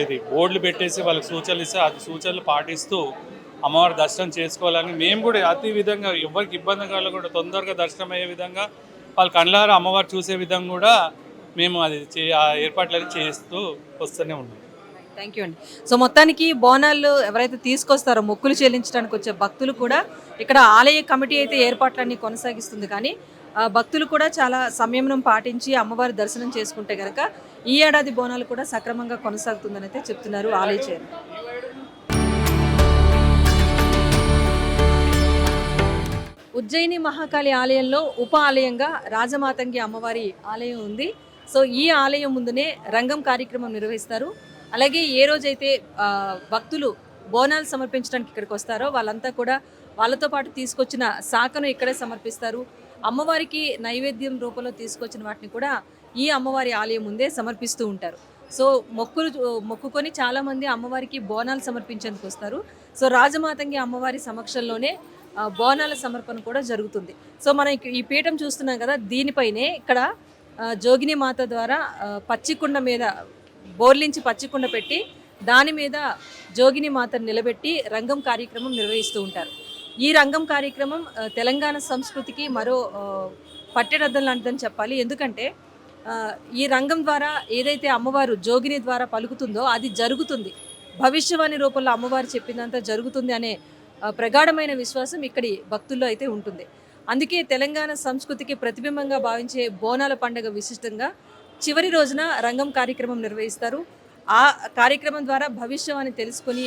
ఇది బోర్డులు పెట్టేసి వాళ్ళకి సూచనలు ఇస్తే అది సూచనలు పాటిస్తూ అమ్మవారి దర్శనం చేసుకోవాలని మేము కూడా అతి విధంగా ఎవరికి ఇబ్బంది కలగకుండా తొందరగా దర్శనం అయ్యే విధంగా వాళ్ళ కళ్ళారా అమ్మవారు చూసే విధంగా కూడా మేము అది ఆ ఏర్పాట్లన్నీ చేస్తూ వస్తూనే ఉన్నాం. థ్యాంక్ యూ అండి. సో మొత్తానికి బోనాలు ఎవరైతే తీసుకొస్తారో మొక్కులు చెల్లించడానికి వచ్చే భక్తులు కూడా ఇక్కడ ఆలయ కమిటీ అయితే ఏర్పాట్లన్నీ కొనసాగిస్తుంది. కానీ భక్తులు కూడా చాలా సంయమనం పాటించి అమ్మవారి దర్శనం చేసుకుంటే కనుక ఈ ఏడాది బోనాలు కూడా సక్రమంగా కొనసాగుతుందని అయితే చెప్తున్నారు ఆలయ చైర్మన్. ఉజ్జయిని మహాకాళి ఆలయంలో ఉప ఆలయంగా రాజమాతంగి అమ్మవారి ఆలయం ఉంది. సో ఈ ఆలయం ముందునే రంగం కార్యక్రమం నిర్వహిస్తారు. అలాగే ఏ రోజైతే భక్తులు బోనాలు సమర్పించడానికి ఇక్కడికి వస్తారో వాళ్ళంతా కూడా వాళ్ళతో పాటు తీసుకొచ్చిన శాఖను ఇక్కడే సమర్పిస్తారు. అమ్మవారికి నైవేద్యం రూపంలో తీసుకొచ్చిన వాటిని కూడా ఈ అమ్మవారి ఆలయం ముందే సమర్పిస్తూ ఉంటారు. సో మొక్కుకొని చాలామంది అమ్మవారికి బోనాలు సమర్పించేందుకు వస్తారు. సో రాజమాతంగి అమ్మవారి సమక్షంలోనే బోనాల సమర్పణ కూడా జరుగుతుంది. సో మనం ఈ పీఠం చూస్తున్నాం కదా, దీనిపైనే ఇక్కడ జోగిని మాత ద్వారా పచ్చికుండ మీద బోర్లించి పచ్చికుండ పెట్టి దాని మీద జోగిని మాతను నిలబెట్టి రంగం కార్యక్రమం నిర్వహిస్తూ ఉంటారు. ఈ రంగం కార్యక్రమం తెలంగాణ సంస్కృతికి మరో పట్టెడద్దం లాంటిదని చెప్పాలి. ఎందుకంటే ఈ రంగం ద్వారా ఏదైతే అమ్మవారు జోగిని ద్వారా పలుకుతుందో అది జరుగుతుంది, భవిష్యవాణి రూపంలో అమ్మవారు చెప్పిందంతా జరుగుతుంది అనే ప్రగాఢమైన విశ్వాసం ఇక్కడి భక్తుల్లో అయితే ఉంటుంది. అందుకే తెలంగాణ సంస్కృతికి ప్రతిబింబంగా భావించే బోనాల పండుగ విశిష్టంగా చివరి రోజున రంగం కార్యక్రమం నిర్వహిస్తారు. ఆ కార్యక్రమం ద్వారా భవిష్యవాణి తెలుసుకొని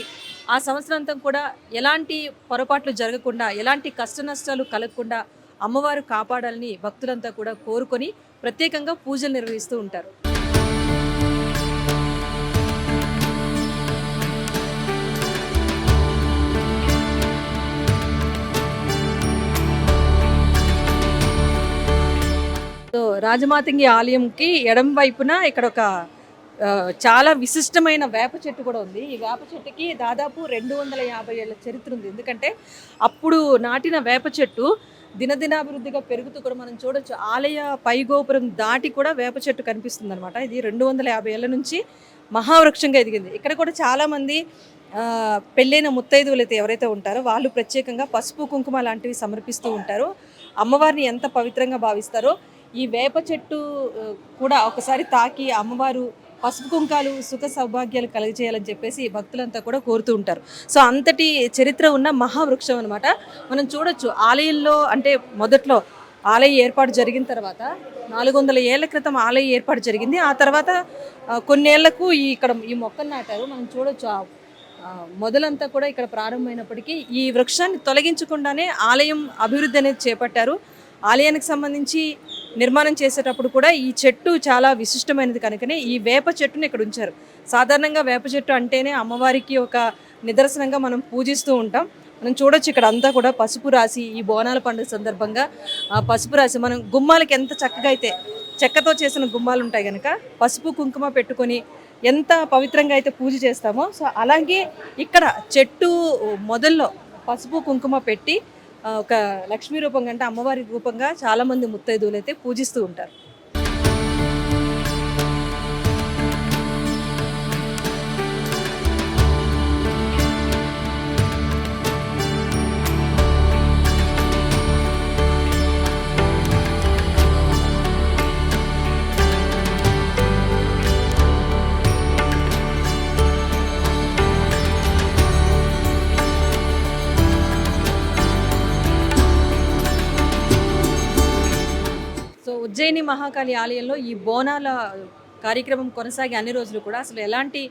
ఆ సంవత్సరాంతం కూడా ఎలాంటి పొరపాట్లు జరగకుండా, ఎలాంటి కష్ట నష్టాలు కలగకుండా అమ్మవారు కాపాడాలని భక్తులంతా కూడా కోరుకొని ప్రత్యేకంగా పూజలు నిర్వహిస్తూ ఉంటారు. సో రాజమాతంగి ఆలయంకి ఎడం వైపున ఇక్కడ ఒక చాలా విశిష్టమైన వేప చెట్టు కూడా ఉంది. ఈ వేప చెట్టుకి దాదాపు 250 ఏళ్ల చరిత్ర ఉంది. ఎందుకంటే అప్పుడు నాటిన వేప చెట్టు దినదినాభివృద్ధిగా పెరుగుతూ కూడా మనం చూడొచ్చు. ఆలయ పైగోపురం దాటి కూడా వేప చెట్టు కనిపిస్తుంది అనమాట. ఇది 250 ఏళ్ల నుంచి మహావృక్షంగా ఎదిగింది. ఇక్కడ కూడా చాలామంది పెళ్ళైన ముత్తైదువులు అయితే ఎవరైతే ఉంటారో వాళ్ళు ప్రత్యేకంగా పసుపు కుంకుమ లాంటివి సమర్పిస్తూ ఉంటారు. అమ్మవారిని ఎంత పవిత్రంగా భావిస్తారో ఈ వేప చెట్టు కూడా ఒకసారి తాకి అమ్మవారు పసుపు కుంకాలు సుఖ సౌభాగ్యాలు కలుగజేయాలని చెప్పేసి భక్తులంతా కూడా కోరుతూ ఉంటారు. సో అంతటి చరిత్ర ఉన్న మహావృక్షం అనమాట. మనం చూడొచ్చు ఆలయంలో అంటే మొదట్లో ఆలయ ఏర్పాటు జరిగిన తర్వాత 400 ఏళ్ల క్రితం ఆలయ ఏర్పాటు జరిగింది. ఆ తర్వాత కొన్నేళ్లకు ఇక్కడ ఈ మొక్కను నాటారు. మనం చూడొచ్చు మొదలంతా కూడా ఇక్కడ ప్రారంభమైనప్పటికీ ఈ వృక్షాన్ని తొలగించకుండానే ఆలయం అభివృద్ధి అనేది చేపట్టారు. ఆలయానికి సంబంధించి నిర్మాణం చేసేటప్పుడు కూడా ఈ చెట్టు చాలా విశిష్టమైనది కనుకనే ఈ వేప చెట్టుని ఇక్కడ ఉంచారు. సాధారణంగా వేప చెట్టు అంటేనే అమ్మవారికి ఒక నిదర్శనంగా మనం పూజిస్తూ ఉంటాం. మనం చూడొచ్చు ఇక్కడ అంతా కూడా పసుపు రాసి ఈ బోనాల పండుగ సందర్భంగా పసుపు రాసి మనం గుమ్మాలకి ఎంత చక్కగా అయితే చెక్కతో చేసిన గుమ్మాలు ఉంటాయి కనుక పసుపు కుంకుమ పెట్టుకొని ఎంత పవిత్రంగా అయితే పూజ చేస్తామో సో అలాగే ఇక్కడ చెట్టు మొదల్లో పసుపు కుంకుమ పెట్టి ఒక లక్ష్మీ రూపంగా అంటే అమ్మవారి రూపంగా చాలామంది ముత్తైదువులు అయితే పూజిస్తూ ఉంటారు. ఉజ్జయిని మహాకాళి ఆలయంలో ఈ బోనాల కార్యక్రమం కొనసాగే అన్ని రోజులు కూడా అసలు ఎలాంటి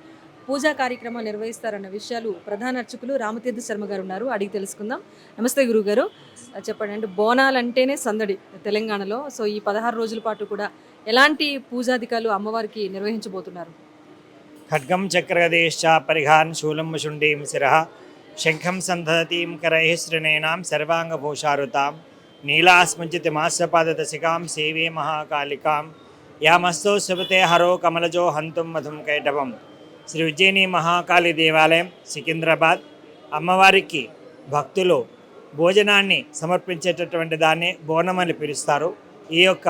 పూజా కార్యక్రమాలు నిర్వహిస్తారన్న విషయాలు ప్రధాన అర్చకులు రామతీర్థ శర్మ గారు ఉన్నారు, అడిగి తెలుసుకుందాం. నమస్తే గురుగారు, చెప్పండి. అంటే బోనాలు అంటేనే సందడి తెలంగాణలో. సో ఈ 16 రోజుల పాటు కూడా ఎలాంటి పూజాధికారులు అమ్మవారికి నిర్వహించబోతున్నారు? ఖడ్గం చక్రగదేశ్చ పరిఘాన్ శూలం శుండీం శిరః శంఖం సందతీం కరైః శ్రేణేనాం సర్వాంగభూషారుతాం నీలాస్మంచితి మాస్యపాదదశికాం సేవే మహాకాళికాం యామస్తో శుభతే హరో కమలజో హంతుం మధుం కైటవం. శ్రీ ఉజ్జయిని మహాకాళి దేవాలయం సికింద్రాబాద్. అమ్మవారికి భక్తులు భోజనాన్ని సమర్పించేటటువంటి దాన్ని బోనం అని పిలుస్తారు. ఈ యొక్క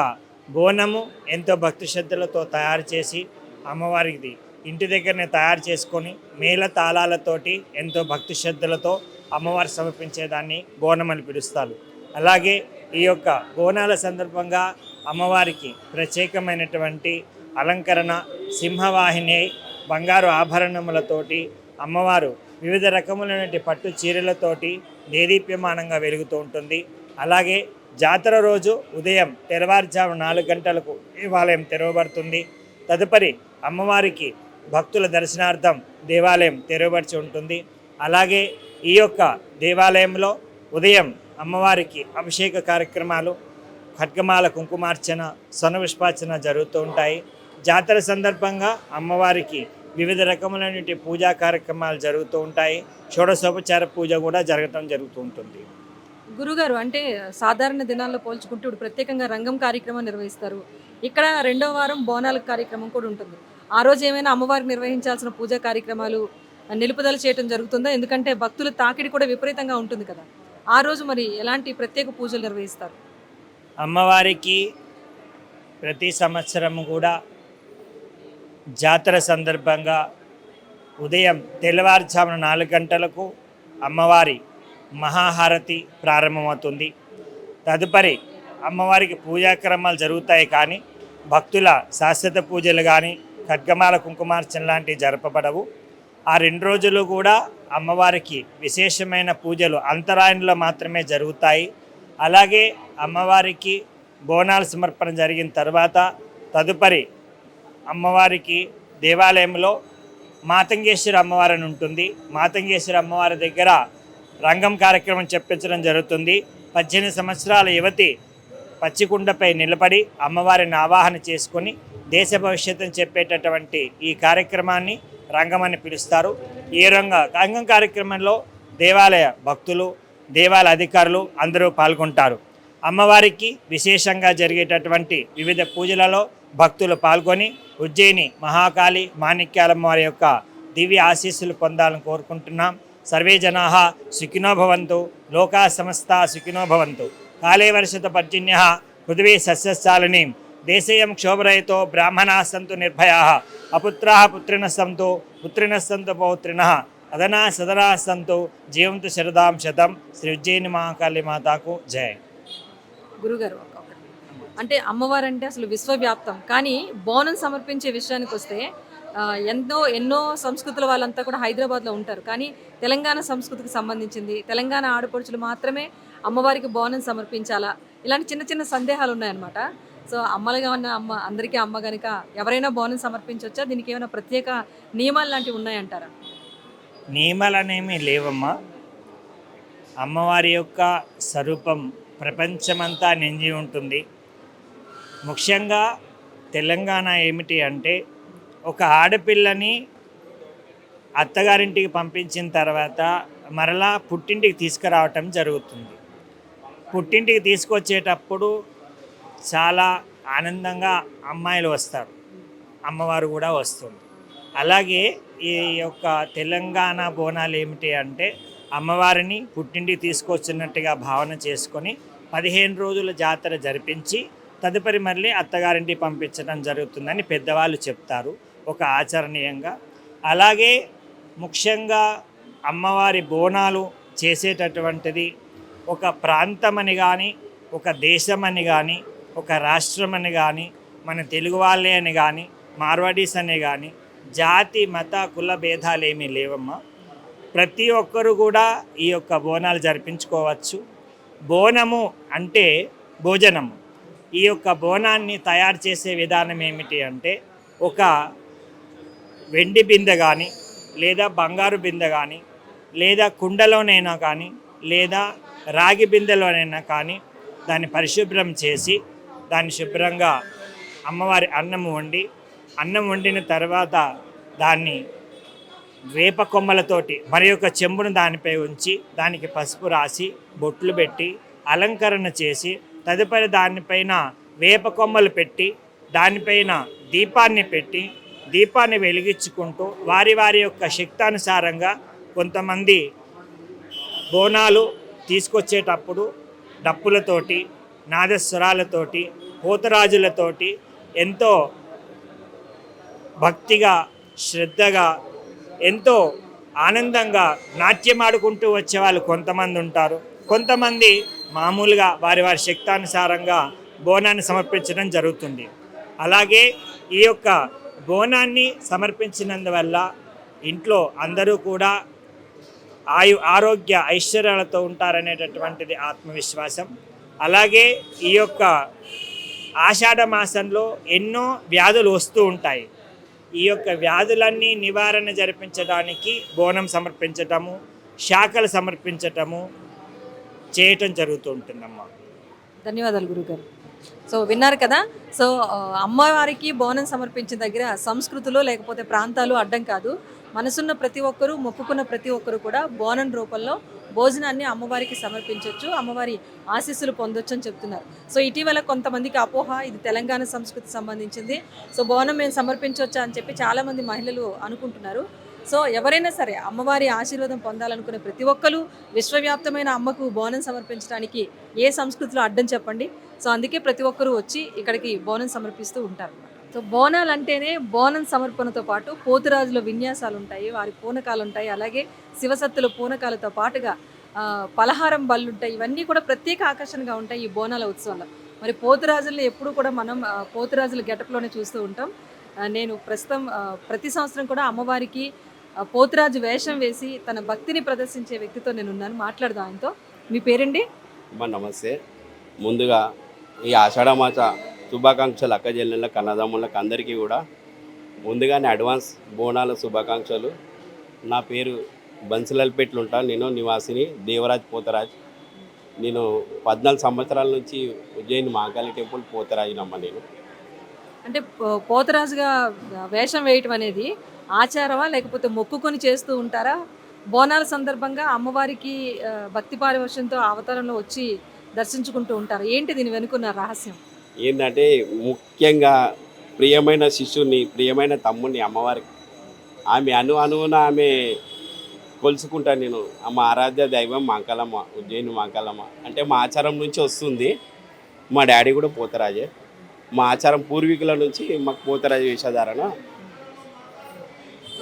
బోనము ఎంతో భక్తి శ్రద్ధలతో తయారు చేసి అమ్మవారికి ఇంటి దగ్గరనే తయారు చేసుకొని మేళ తాళాలతోటి ఎంతో భక్తి శ్రద్ధలతో అమ్మవారు సమర్పించేదాన్ని బోనం అని పిలుస్తారు. అలాగే ఈ యొక్క బోనాల సందర్భంగా అమ్మవారికి ప్రత్యేకమైనటువంటి అలంకరణ సింహవాహిని బంగారు ఆభరణములతోటి అమ్మవారు వివిధ రకములైనటువంటి పట్టు చీరలతోటి దేదీప్యమానంగా వెలుగుతూ ఉంటుంది. అలాగే జాతర రోజు ఉదయం తెల్లవారుజాము 4 గంటలకు దేవాలయం తెరవబడుతుంది. తదుపరి అమ్మవారికి భక్తుల దర్శనార్థం దేవాలయం తెరవబడి ఉంటుంది. అలాగే ఈ యొక్క దేవాలయంలో ఉదయం అమ్మవారికి అభిషేక కార్యక్రమాలు, ఖడ్గమాల కుంకుమార్చన, సనపుష్పార్చన జరుగుతూ ఉంటాయి. జాతర సందర్భంగా అమ్మవారికి వివిధ రకములైన పూజా కార్యక్రమాలు జరుగుతూ ఉంటాయి. షోడశోపచార పూజ కూడా జరుగుతూ ఉంటుంది. గురుగారు, అంటే సాధారణ దినాల్లో పోల్చుకుంటూ ఇప్పుడు ప్రత్యేకంగా రంగం కార్యక్రమం నిర్వహిస్తారు. ఇక్కడ 2వ వారం బోనాల కార్యక్రమం కూడా ఉంటుంది. ఆ రోజు ఏమైనా అమ్మవారికి నిర్వహించాల్సిన పూజా కార్యక్రమాలు నిలుపుదల చేయడం జరుగుతుందా? ఎందుకంటే భక్తుల తాకిడి కూడా విపరీతంగా ఉంటుంది కదా. ఆ రోజు మరి ఎలాంటి ప్రత్యేక పూజలు నిర్వహిస్తారు? అమ్మవారికి ప్రతి సంవత్సరం కూడా జాతర సందర్భంగా ఉదయం తెల్లవారుజామున 4 గంటలకు అమ్మవారి మహాహారతి ప్రారంభమవుతుంది. తదుపరి అమ్మవారికి పూజాక్రమాలు జరుగుతాయి, కానీ భక్తుల శాశ్వత పూజలు కానీ ఖడ్గమాల కుంకుమార్చన లాంటివి జరపబడవు. ఆ 2 రోజులు కూడా అమ్మవారికి విశేషమైన పూజలు అంతరాయణలో మాత్రమే జరుగుతాయి. అలాగే అమ్మవారికి బోనాల సమర్పణ జరిగిన తర్వాత తదుపరి అమ్మవారికి దేవాలయంలో మాతంగేశ్వరి అమ్మవారు అని ఉంటుంది. మాతంగేశ్వరి అమ్మవారి దగ్గర రంగం కార్యక్రమం చెప్పించడం జరుగుతుంది. 18 సంవత్సరాల యువతి పచ్చికుండపై నిలబడి అమ్మవారిని ఆవాహన చేసుకొని దేశ భవిష్యత్తును చెప్పేటటువంటి ఈ కార్యక్రమాన్ని రంగం అని పిలుస్తారు. ఈ రంగం కార్యక్రమంలో దేవాలయ భక్తులు, దేవాలయ అధికారులు అందరూ పాల్గొంటారు. అమ్మవారికి విశేషంగా జరిగేటటువంటి వివిధ పూజలలో భక్తులు పాల్గొని ఉజ్జయిని మహాకాళి మాణిక్యాలమ్మవారి యొక్క దివ్య ఆశీస్సులు పొందాలని కోరుకుంటున్నాం. సర్వే జనాః సుఖినో భవంతు, లోకా సమస్తా సుఖినో భవంతు. కాలే వర్షత పర్జన్యః పృథివీ సస్యశాలినీం దేశేయం క్షోభరహితో బ్రాహ్మణాः సంతు నిర్భయాः అపుత్రాः పుత్రిణः సంతు పుత్రిణः సంతు పౌత్రిణः అదనా సదనా సంతు జీవంతు శరదాం శతం. శ్రీ ఉజ్జయిని మహాకాళి మాతాకు జయ. గురుగారు అంటే అమ్మవారు అంటే అసలు విశ్వవ్యాప్తం, కానీ బోనం సమర్పించే విషయానికి వస్తే ఎన్నో సంస్కృతుల వాళ్ళంతా కూడా హైదరాబాద్లో ఉంటారు, కానీ తెలంగాణ సంస్కృతికి సంబంధించింది తెలంగాణ ఆడపడుచులు మాత్రమే అమ్మవారికి బోనం సమర్పించాలా, ఇలాంటి చిన్న చిన్న సందేహాలు ఉన్నాయన్నమాట. సో అమ్మలుగా ఉన్న అమ్మ అందరికీ అమ్మ కనుక ఎవరైనా బోనం సమర్పించవచ్చా? దీనికి ఏమైనా ప్రత్యేక నియమాలు లాంటివి ఉన్నాయంటారా? నియమాలు అనేవి లేవమ్మా. అమ్మవారి యొక్క స్వరూపం ప్రపంచమంతా నిండి ఉంటుంది. ముఖ్యంగా తెలంగాణ ఏమిటి అంటే ఒక ఆడపిల్లని అత్తగారింటికి పంపించిన తర్వాత మరలా పుట్టింటికి తీసుకురావటం జరుగుతుంది. పుట్టింటికి తీసుకొచ్చేటప్పుడు చాలా ఆనందంగా అమ్మాయిలు వస్తారు, అమ్మవారు కూడా వస్తుంది. అలాగే ఈ యొక్క తెలంగాణ బోనాలు ఏమిటి అంటే అమ్మవారిని పుట్టింటికి తీసుకొచ్చినట్టుగా భావన చేసుకొని 15 రోజుల జాతర జరిపించి తదుపరి మళ్ళీ అత్తగారింటికి పంపించడం జరుగుతుందని పెద్దవాళ్ళు చెప్తారు, ఒక ఆచరణీయంగా. అలాగే ముఖ్యంగా అమ్మవారి బోనాలు చేసేటటువంటిది ఒక ప్రాంతమని కానీ, ఒక దేశమని కానీ, ఒక రాష్ట్రమని కానీ, మన తెలుగు వాళ్ళే అని కానీ, మార్వాడీస్ అనే కానీ జాతి మత కుల భేదాలు ఏమీ లేవమ్మా. ప్రతి ఒక్కరు కూడా ఈ యొక్క బోనాలు జరిపించుకోవచ్చు. బోనము అంటే భోజనము. ఈ యొక్క బోనాన్ని తయారు చేసే విధానం ఏమిటి అంటే ఒక వెండి బిందె కానీ, లేదా బంగారు బిందె కానీ, లేదా కుండలోనైనా కానీ, లేదా రాగి బిందెలోనైనా కానీ దాన్ని పరిశుభ్రం చేసి దాన్ని శుభ్రంగా అమ్మవారి అన్నం వండిన తర్వాత దాన్ని వేప కొమ్మలతోటి మరి ఒక చెంబును దానిపై ఉంచి దానికి పసుపు రాసి బొట్లు పెట్టి అలంకరణ చేసి తదుపరి దానిపైన వేప కొమ్మలు పెట్టి దానిపైన దీపాన్ని పెట్టి దీపాన్ని వెలిగించుకుంటూ వారి వారి యొక్క శక్తానుసారంగా కొంతమంది బోనాలు తీసుకొచ్చేటప్పుడు డప్పులతోటి, నాదస్వరాలతోటి, పోతరాజులతోటి ఎంతో భక్తిగా, శ్రద్ధగా, ఎంతో ఆనందంగా నాట్యమాడుకుంటూ వచ్చేవాళ్ళు కొంతమంది ఉంటారు. కొంతమంది మామూలుగా వారి వారి శక్తానుసారంగా బోనాన్ని సమర్పించడం జరుగుతుంది. అలాగే ఈ యొక్క బోనాన్ని సమర్పించినందువల్ల ఇంట్లో అందరూ కూడా ఆరోగ్య ఐశ్వర్యాలతో ఉంటారనేటటువంటిది ఆత్మవిశ్వాసం. అలాగే ఈ యొక్క ఆషాఢ మాసంలో ఎన్నో వ్యాధులు వస్తూ ఉంటాయి. ఈ యొక్క వ్యాధులన్నీ నివారణ జరిపించడానికి బోనం సమర్పించటము, శాఖలు సమర్పించటము చేయటం జరుగుతూ ఉంటుందమ్మా. ధన్యవాదాలు గురుగారు. సో విన్నారు కదా. సో అమ్మవారికి బోనం సమర్పించిన దగ్గర సంస్కృతులు లేకపోతే ప్రాంతాలు అడ్డం కాదు. మనసున్న ప్రతి ఒక్కరూ, మొక్కుకున్న ప్రతి ఒక్కరు కూడా బోనం రూపంలో భోజనాన్ని అమ్మవారికి సమర్పించవచ్చు, అమ్మవారి ఆశీస్సులు పొందొచ్చు అని చెప్తున్నారు. సో ఇటీవల కొంతమందికి అపోహ, ఇది తెలంగాణ సంస్కృతికి సంబంధించింది, సో బోనం మేము సమర్పించవచ్చా అని చెప్పి చాలామంది మహిళలు అనుకుంటున్నారు. సో ఎవరైనా సరే అమ్మవారి ఆశీర్వాదం పొందాలనుకునే ప్రతి ఒక్కరు విశ్వవ్యాప్తమైన అమ్మకు బోనం సమర్పించడానికి ఏ సంస్కృతిలో అడ్డం చెప్పండి. సో అందుకే ప్రతి ఒక్కరూ వచ్చి ఇక్కడికి బోనం సమర్పిస్తూ ఉంటారు. సో బోనాలు అంటేనే బోనం సమర్పణతో పాటు పోతురాజుల విన్యాసాలు ఉంటాయి, వారి పూనకాలు ఉంటాయి, అలాగే శివసత్తుల పూనకాలతో పాటుగా పలహారం బళ్ళు ఉంటాయి. ఇవన్నీ కూడా ప్రత్యేక ఆకర్షణగా ఉంటాయి ఈ బోనాల ఉత్సవంలో. మరి పోతురాజుల్ని ఎప్పుడు కూడా మనం పోతురాజుల గెటప్లోనే చూస్తూ ఉంటాం. నేను ప్రస్తుతం ప్రతి సంవత్సరం కూడా అమ్మవారికి పోతురాజు వేషం వేసి తన భక్తిని ప్రదర్శించే వ్యక్తితో నేను ఉన్నాను. మాట్లాడదాం ఆయనతో. మీ పేరండి? నమస్తే. ముందుగా ఈ ఆషాఢ మాస శుభాకాంక్షలు అక్క చెల్లెళ్ళకి, అన్నదమ్ములకు అందరికీ కూడా ముందుగానే అడ్వాన్స్ బోనాల శుభాకాంక్షలు. నా పేరు బన్సిలాల్పేటలో ఉంటాను. నేను నివాసిని దేవరాజ్ పోతరాజ్. నేను 14 సంవత్సరాల నుంచి ఉజ్జయిని మహాకాళి టెంపుల్ పోతరాజునమ్మ నేను. అంటే పోతరాజుగా వేషం వేయటం అనేది ఆచారమా లేకపోతే మొక్కుకొని చేస్తూ ఉంటారా? బోనాల సందర్భంగా అమ్మవారికి భక్తి పారవశ్యంతో అవతారంలో వచ్చి దర్శించుకుంటూ ఉంటారు. ఏంటి దీని వెనుకున్న రహస్యం? ఏంటంటే ముఖ్యంగా ప్రియమైన శిష్యుని, ప్రియమైన తమ్ముడిని అమ్మవారికి ఆమె అణువున ఆమె కొలుసుకుంటాను నేను. మా ఆరాధ్య దైవం మాంకాలమ్మ, ఉజ్జయిని మాంకాలమ్మ. అంటే మా ఆచారం నుంచి వస్తుంది. మా డాడీ కూడా పోతరాజే. మా ఆచారం పూర్వీకుల నుంచి మాకు పోతరాజు వేషధారణ.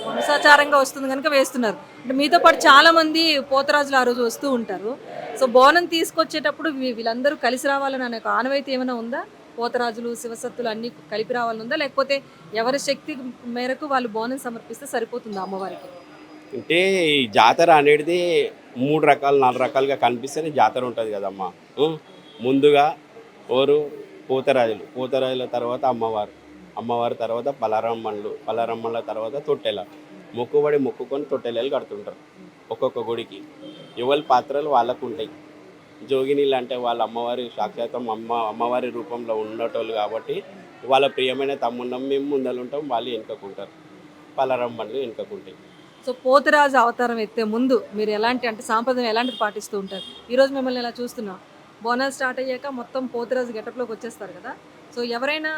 వంశాచారంగా వస్తుంది కనుక వేస్తున్నారు. అంటే మీతో పాటు చాలా మంది పోతరాజులు ఆ రోజు వస్తూ ఉంటారు. సో బోనం తీసుకొచ్చేటప్పుడు వీళ్ళందరూ కలిసి రావాలని అనే ఒక ఆనవాయితీ ఏమైనా ఉందా? పోతరాజులు, శివసత్తులు అన్నీ కలిపి రావాలని ఉందా? లేకపోతే ఎవరి శక్తి మేరకు వాళ్ళు బోనం సమర్పిస్తే సరిపోతుందా అమ్మవారికి? అంటే ఈ జాతర అనేది 3 రకాలు 4 రకాలుగా కనిపిస్తేనే జాతర ఉంటుంది కదమ్మా. ముందుగా ఓరు పోతరాజుల తర్వాత అమ్మవారి తర్వాత పలారమ్మల తర్వాత తొట్టెల. మొక్కుకొని తొట్టెలలు కడుతుంటారు ఒక్కొక్క గుడికి. ఎవరి పాత్రలు వాళ్ళకు ఉంటాయి. జోగినీళ్ళు అంటే వాళ్ళ అమ్మవారి సాక్షాత్తం అమ్మవారి రూపంలో ఉన్నటోళ్ళు కాబట్టి వాళ్ళ ప్రియమైన తమ్ముండం మేము ముందలుంటాం, వాళ్ళు వెనుకకుంటారు. పలారమ్మలు వెనుకకుంటాయి. సో పోతరాజు అవతారం ఎత్తే ముందు మీరు అంటే సాంప్రదాయం ఎలాంటిది పాటిస్తూ ఉంటారు? ఈరోజు మిమ్మల్ని ఇలా చూస్తున్నాం, బోనాలు స్టార్ట్ అయ్యాక మొత్తం పోతరాజు గెటప్లోకి వచ్చేస్తారు కదా. సో ఎవరైనా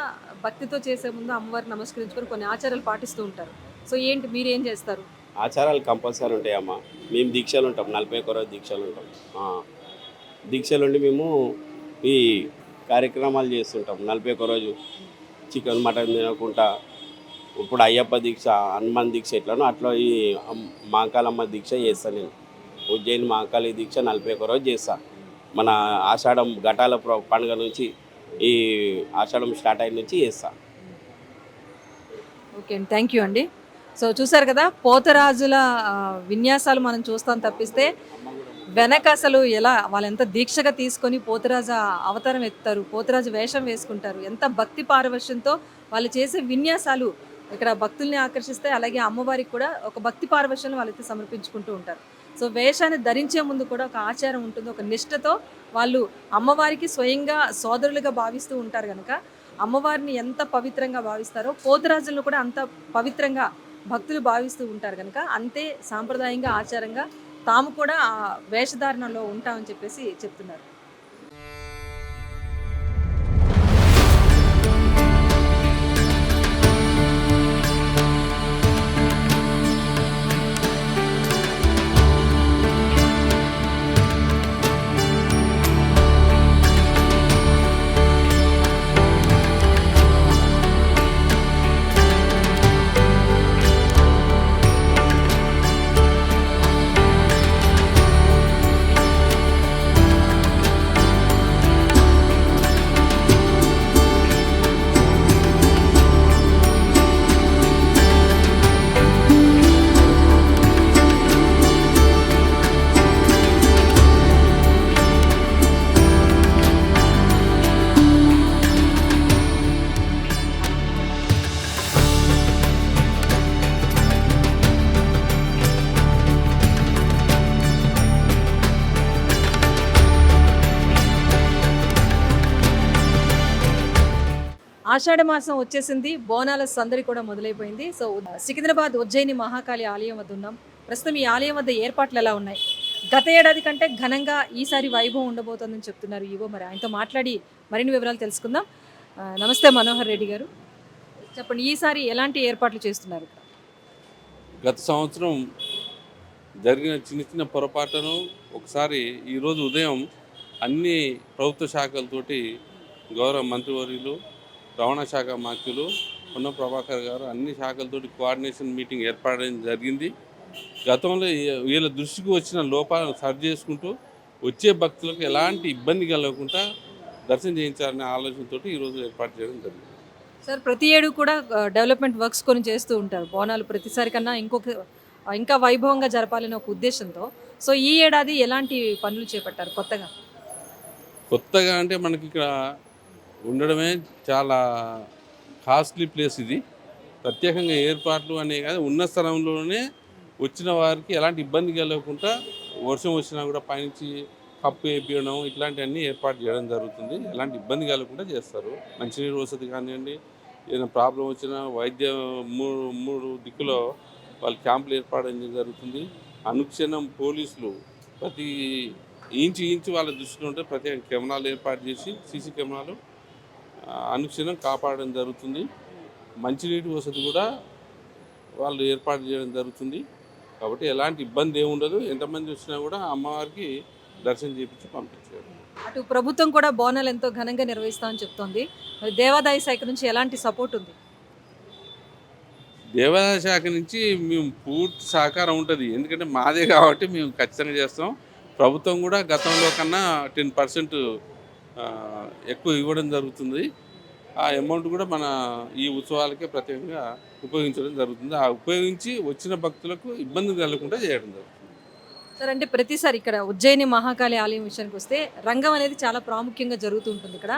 భక్తితో చేసే ముందు అమ్మవారికి నమస్కరించుకొని కొన్ని ఆచారాలు పాటిస్తూ ఉంటారు. సో ఏంటి, మీరు ఏం చేస్తారు? ఆచారాలు కంపల్సరీ ఉంటాయమ్మా. మేము దీక్షలు ఉంటాం, 41 రోజు దీక్షలు ఉంటాం. దీక్షలుండి మేము ఈ కార్యక్రమాలు చేస్తుంటాం. 41 రోజు చికెన్ మటన్ తినకుండా. ఇప్పుడు అయ్యప్ప దీక్ష, హనుమాన్ దీక్ష ఎట్లనో అట్లా ఈ మాంకాలమ్మ దీక్ష చేస్తాను నేను. ఉజ్జయిని మహాకాళి దీక్ష 41 రోజు చేస్తాను. మన ఆషాఢం ఘటాల పండుగ నుంచి, ఈ ఆషాఢం స్టార్ట్ అయిన నుంచి చేస్తాను. ఓకే అండి, థ్యాంక్ యూ అండి. సో చూసారు కదా, పోతరాజుల విన్యాసాలు మనం చూస్తాం తప్పిస్తే వెనక అసలు ఎలా వాళ్ళు ఎంత దీక్షగా తీసుకొని పోతరాజు అవతారం ఎత్తారు, పోతరాజు వేషం వేసుకుంటారు, ఎంత భక్తి పారవశ్యంతో వాళ్ళు చేసే విన్యాసాలు ఇక్కడ భక్తుల్ని ఆకర్షిస్తాయి. అలాగే అమ్మవారికి కూడా ఒక భక్తి పారవశ్యాన్ని వాళ్ళైతే సమర్పించుకుంటూ ఉంటారు. సో వేషాన్ని ధరించే ముందు కూడా ఒక ఆచారం ఉంటుంది, ఒక నిష్ఠతో వాళ్ళు అమ్మవారికి స్వయంగా సోదరులుగా భావిస్తూ ఉంటారు కనుక అమ్మవారిని ఎంత పవిత్రంగా భావిస్తారో పోతరాజులను కూడా అంత పవిత్రంగా భక్తులు భావిస్తూ ఉంటారు కనుక అంతే సాంప్రదాయంగా ఆచారంగా తాము కూడా ఆ వేషధారణలో ఉంటామని చెప్పేసి చెప్తున్నారు. ఆషాఢ మాసం వచ్చేసింది, బోనాల సందడి కూడా మొదలైపోయింది. సో సికింద్రాబాద్ ఉజ్జయిని మహాకాళి ఆలయం వద్ద ఉన్నాం. ప్రస్తుతం ఈ ఆలయం వద్ద ఏర్పాట్లు ఎలా ఉన్నాయి? గత ఏడాది కంటే ఘనంగా ఈసారి వైభవం ఉండబోతోందని చెప్తున్నారు ఈవో. మరి ఆయనతో మాట్లాడి మరిన్ని వివరాలు తెలుసుకుందాం. నమస్తే మనోహర్ రెడ్డి గారు, చెప్పండి, ఈసారి ఎలాంటి ఏర్పాట్లు చేస్తున్నారు? గత సంవత్సరం జరిగిన చిన్న చిన్న పొరపాటును ఒకసారి ఈరోజు ఉదయం అన్ని ప్రభుత్వ శాఖలతోటి గౌరవ మంత్రివర్యులు, రవాణా శాఖ మంత్రులు పొన్నం ప్రభాకర్ గారు అన్ని శాఖలతోటి కోఆర్డినేషన్ మీటింగ్ ఏర్పడడం జరిగింది. గతంలో వీళ్ళ దృష్టికి వచ్చిన లోపాలను సరి చేసుకుంటూ వచ్చే భక్తులకు ఎలాంటి ఇబ్బంది కలగకుండా దర్శనం చేయించాలనే ఆలోచనతో ఈరోజు ఏర్పాటు చేయడం జరిగింది. సార్, ప్రతి ఏడు కూడా డెవలప్మెంట్ వర్క్స్ కొని చేస్తూ ఉంటారు. బోనాలు ప్రతిసారి కన్నా ఇంకా వైభవంగా జరపాలనే ఒక ఉద్దేశంతో. సో ఈ ఏడాది ఎలాంటి పనులు చేపట్టారు కొత్తగా అంటే మనకి ఇక్కడ ఉండడమే చాలా కాస్ట్లీ ప్లేస్ ఇది. ప్రత్యేకంగా ఏర్పాట్లు అనే కాదు, ఉన్న స్థలంలోనే వచ్చిన వారికి ఎలాంటి ఇబ్బంది కలగకుండా వర్షం వచ్చినా కూడా పైనుంచి కప్పు వేపించడం ఇట్లాంటివన్నీ ఏర్పాటు చేయడం జరుగుతుంది. ఎలాంటి ఇబ్బంది కలగకుండా చేస్తారు. మంచినీరు వసతి కానివ్వండి, ఏదైనా ప్రాబ్లం వచ్చినా వైద్య మూడు దిక్కులో వాళ్ళ క్యాంపులు ఏర్పాటు చేయడం జరుగుతుంది. అనుక్షణం పోలీసులు ప్రతి ఇంచు వాళ్ళ దృష్టిలో ఉంటే ప్రత్యేక కెమెరాలు ఏర్పాటు చేసి సీసీ కెమెరాలు అనుక్షణం కాపాడడం జరుగుతుంది. మంచినీటి వసతి కూడా వాళ్ళు ఏర్పాటు చేయడం జరుగుతుంది. కాబట్టి ఎలాంటి ఇబ్బంది ఏమి ఉండదు. ఎంతమంది వచ్చినా కూడా అమ్మవారికి దర్శనం చేయించి పంపించారు. అటు ప్రభుత్వం కూడా బోనాలు ఎంతో ఘనంగా నిర్వహిస్తామని చెప్తోంది. మరి దేవాదాయ శాఖ నుంచి ఎలాంటి సపోర్ట్ ఉంది? దేవాదాయ శాఖ నుంచి మేము పూర్తి సహకారం ఉంటుంది. ఎందుకంటే మాదే కాబట్టి మేము ఖచ్చితంగా చేస్తాం. ప్రభుత్వం కూడా గతంలో కన్నా 10% ఎక్కువ ఇవ్వడం జరుగుతుంది. ఆ అమౌంట్ కూడా మన ఈ ఉత్సవాలకే ప్రత్యేకంగా ఉపయోగించడం జరుగుతుంది. ఆ ఉపయోగించి వచ్చిన భక్తులకు ఇబ్బంది కలగకుండా చేయడం జరుగుతుంది. సార్, అంటే ప్రతిసారి ఇక్కడ ఉజ్జయిని మహాకాళి ఆలయం విషయానికి వస్తే రంగం అనేది చాలా ప్రాముఖ్యంగా జరుగుతూ ఉంటుంది ఇక్కడ.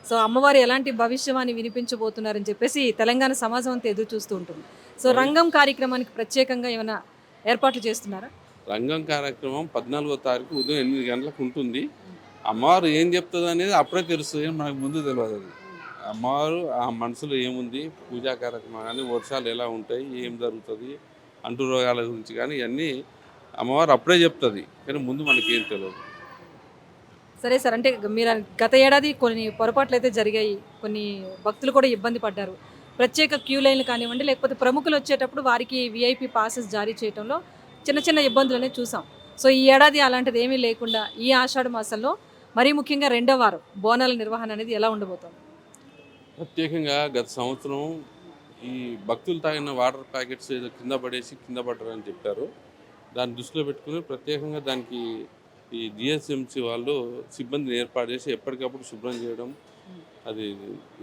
సో అమ్మవారు ఎలాంటి భవిష్యవాణి వినిపించబోతున్నారని చెప్పేసి తెలంగాణ సమాజం అంతా ఎదురు చూస్తూ ఉంటుంది. సో రంగం కార్యక్రమానికి ప్రత్యేకంగా ఏమైనా ఏర్పాట్లు చేస్తున్నారా? రంగం కార్యక్రమం 14వ తారీఖు ఉదయం 8 గంటలకు ఉంటుంది. అమ్మవారు ఏం చెప్తుంది అనేది అప్పుడే తెలుస్తుంది, మనకు ముందు తెలియదు. అది అమ్మవారు ఆ మనసులో ఏముంది, పూజా కార్యక్రమం కానీ, వర్షాలు ఎలా ఉంటాయి, ఏం జరుగుతుంది, అంటు రోగాల గురించి కానీ ఇవన్నీ అమ్మవారు అప్పుడే చెప్తుంది. కానీ ముందు మనకేం తెలియదు. సరే సార్, అంటే మీరు గత ఏడాది కొన్ని పొరపాట్లు అయితే జరిగాయి, కొన్ని భక్తులు కూడా ఇబ్బంది పడ్డారు. ప్రత్యేక క్యూ లైన్లు కానివ్వండి, లేకపోతే ప్రముఖులు వచ్చేటప్పుడు వారికి విఐపి పాసెస్ జారీ చేయడంలో చిన్న చిన్న ఇబ్బందులు అనేది చూసాం. సో ఈ ఏడాది అలాంటిది ఏమీ లేకుండా ఈ ఆషాఢ మాసంలో మరీ ముఖ్యంగా 2వ వారం బోనాల నిర్వహణ అనేది ఎలా ఉండబోతోంది? ప్రత్యేకంగా గత సంవత్సరం ఈ భక్తులు తాగిన వాటర్ ప్యాకెట్స్ ఏదో కింద పడ్డారని చెప్పారు. దాన్ని దృష్టిలో పెట్టుకుని ప్రత్యేకంగా దానికి ఈ జిఎస్ఎంసి వాళ్ళు సిబ్బందిని ఏర్పాటు చేసి ఎప్పటికప్పుడు శుభ్రం చేయడం అది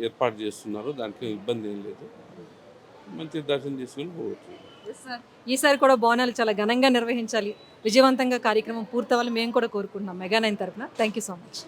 ఏర్పాటు చేస్తున్నారు. దానికి ఇబ్బంది ఏం లేదు, మంచి దర్శనం చేసుకుని పోవచ్చు. ఈసారి కూడా బోనాలు చాలా ఘనంగా నిర్వహించాలి, విజయవంతంగా కార్యక్రమం పూర్తవ్వాలని మేము కూడా కోరుకుంటున్నాం మెగా 9 తరఫున. Thank you so much.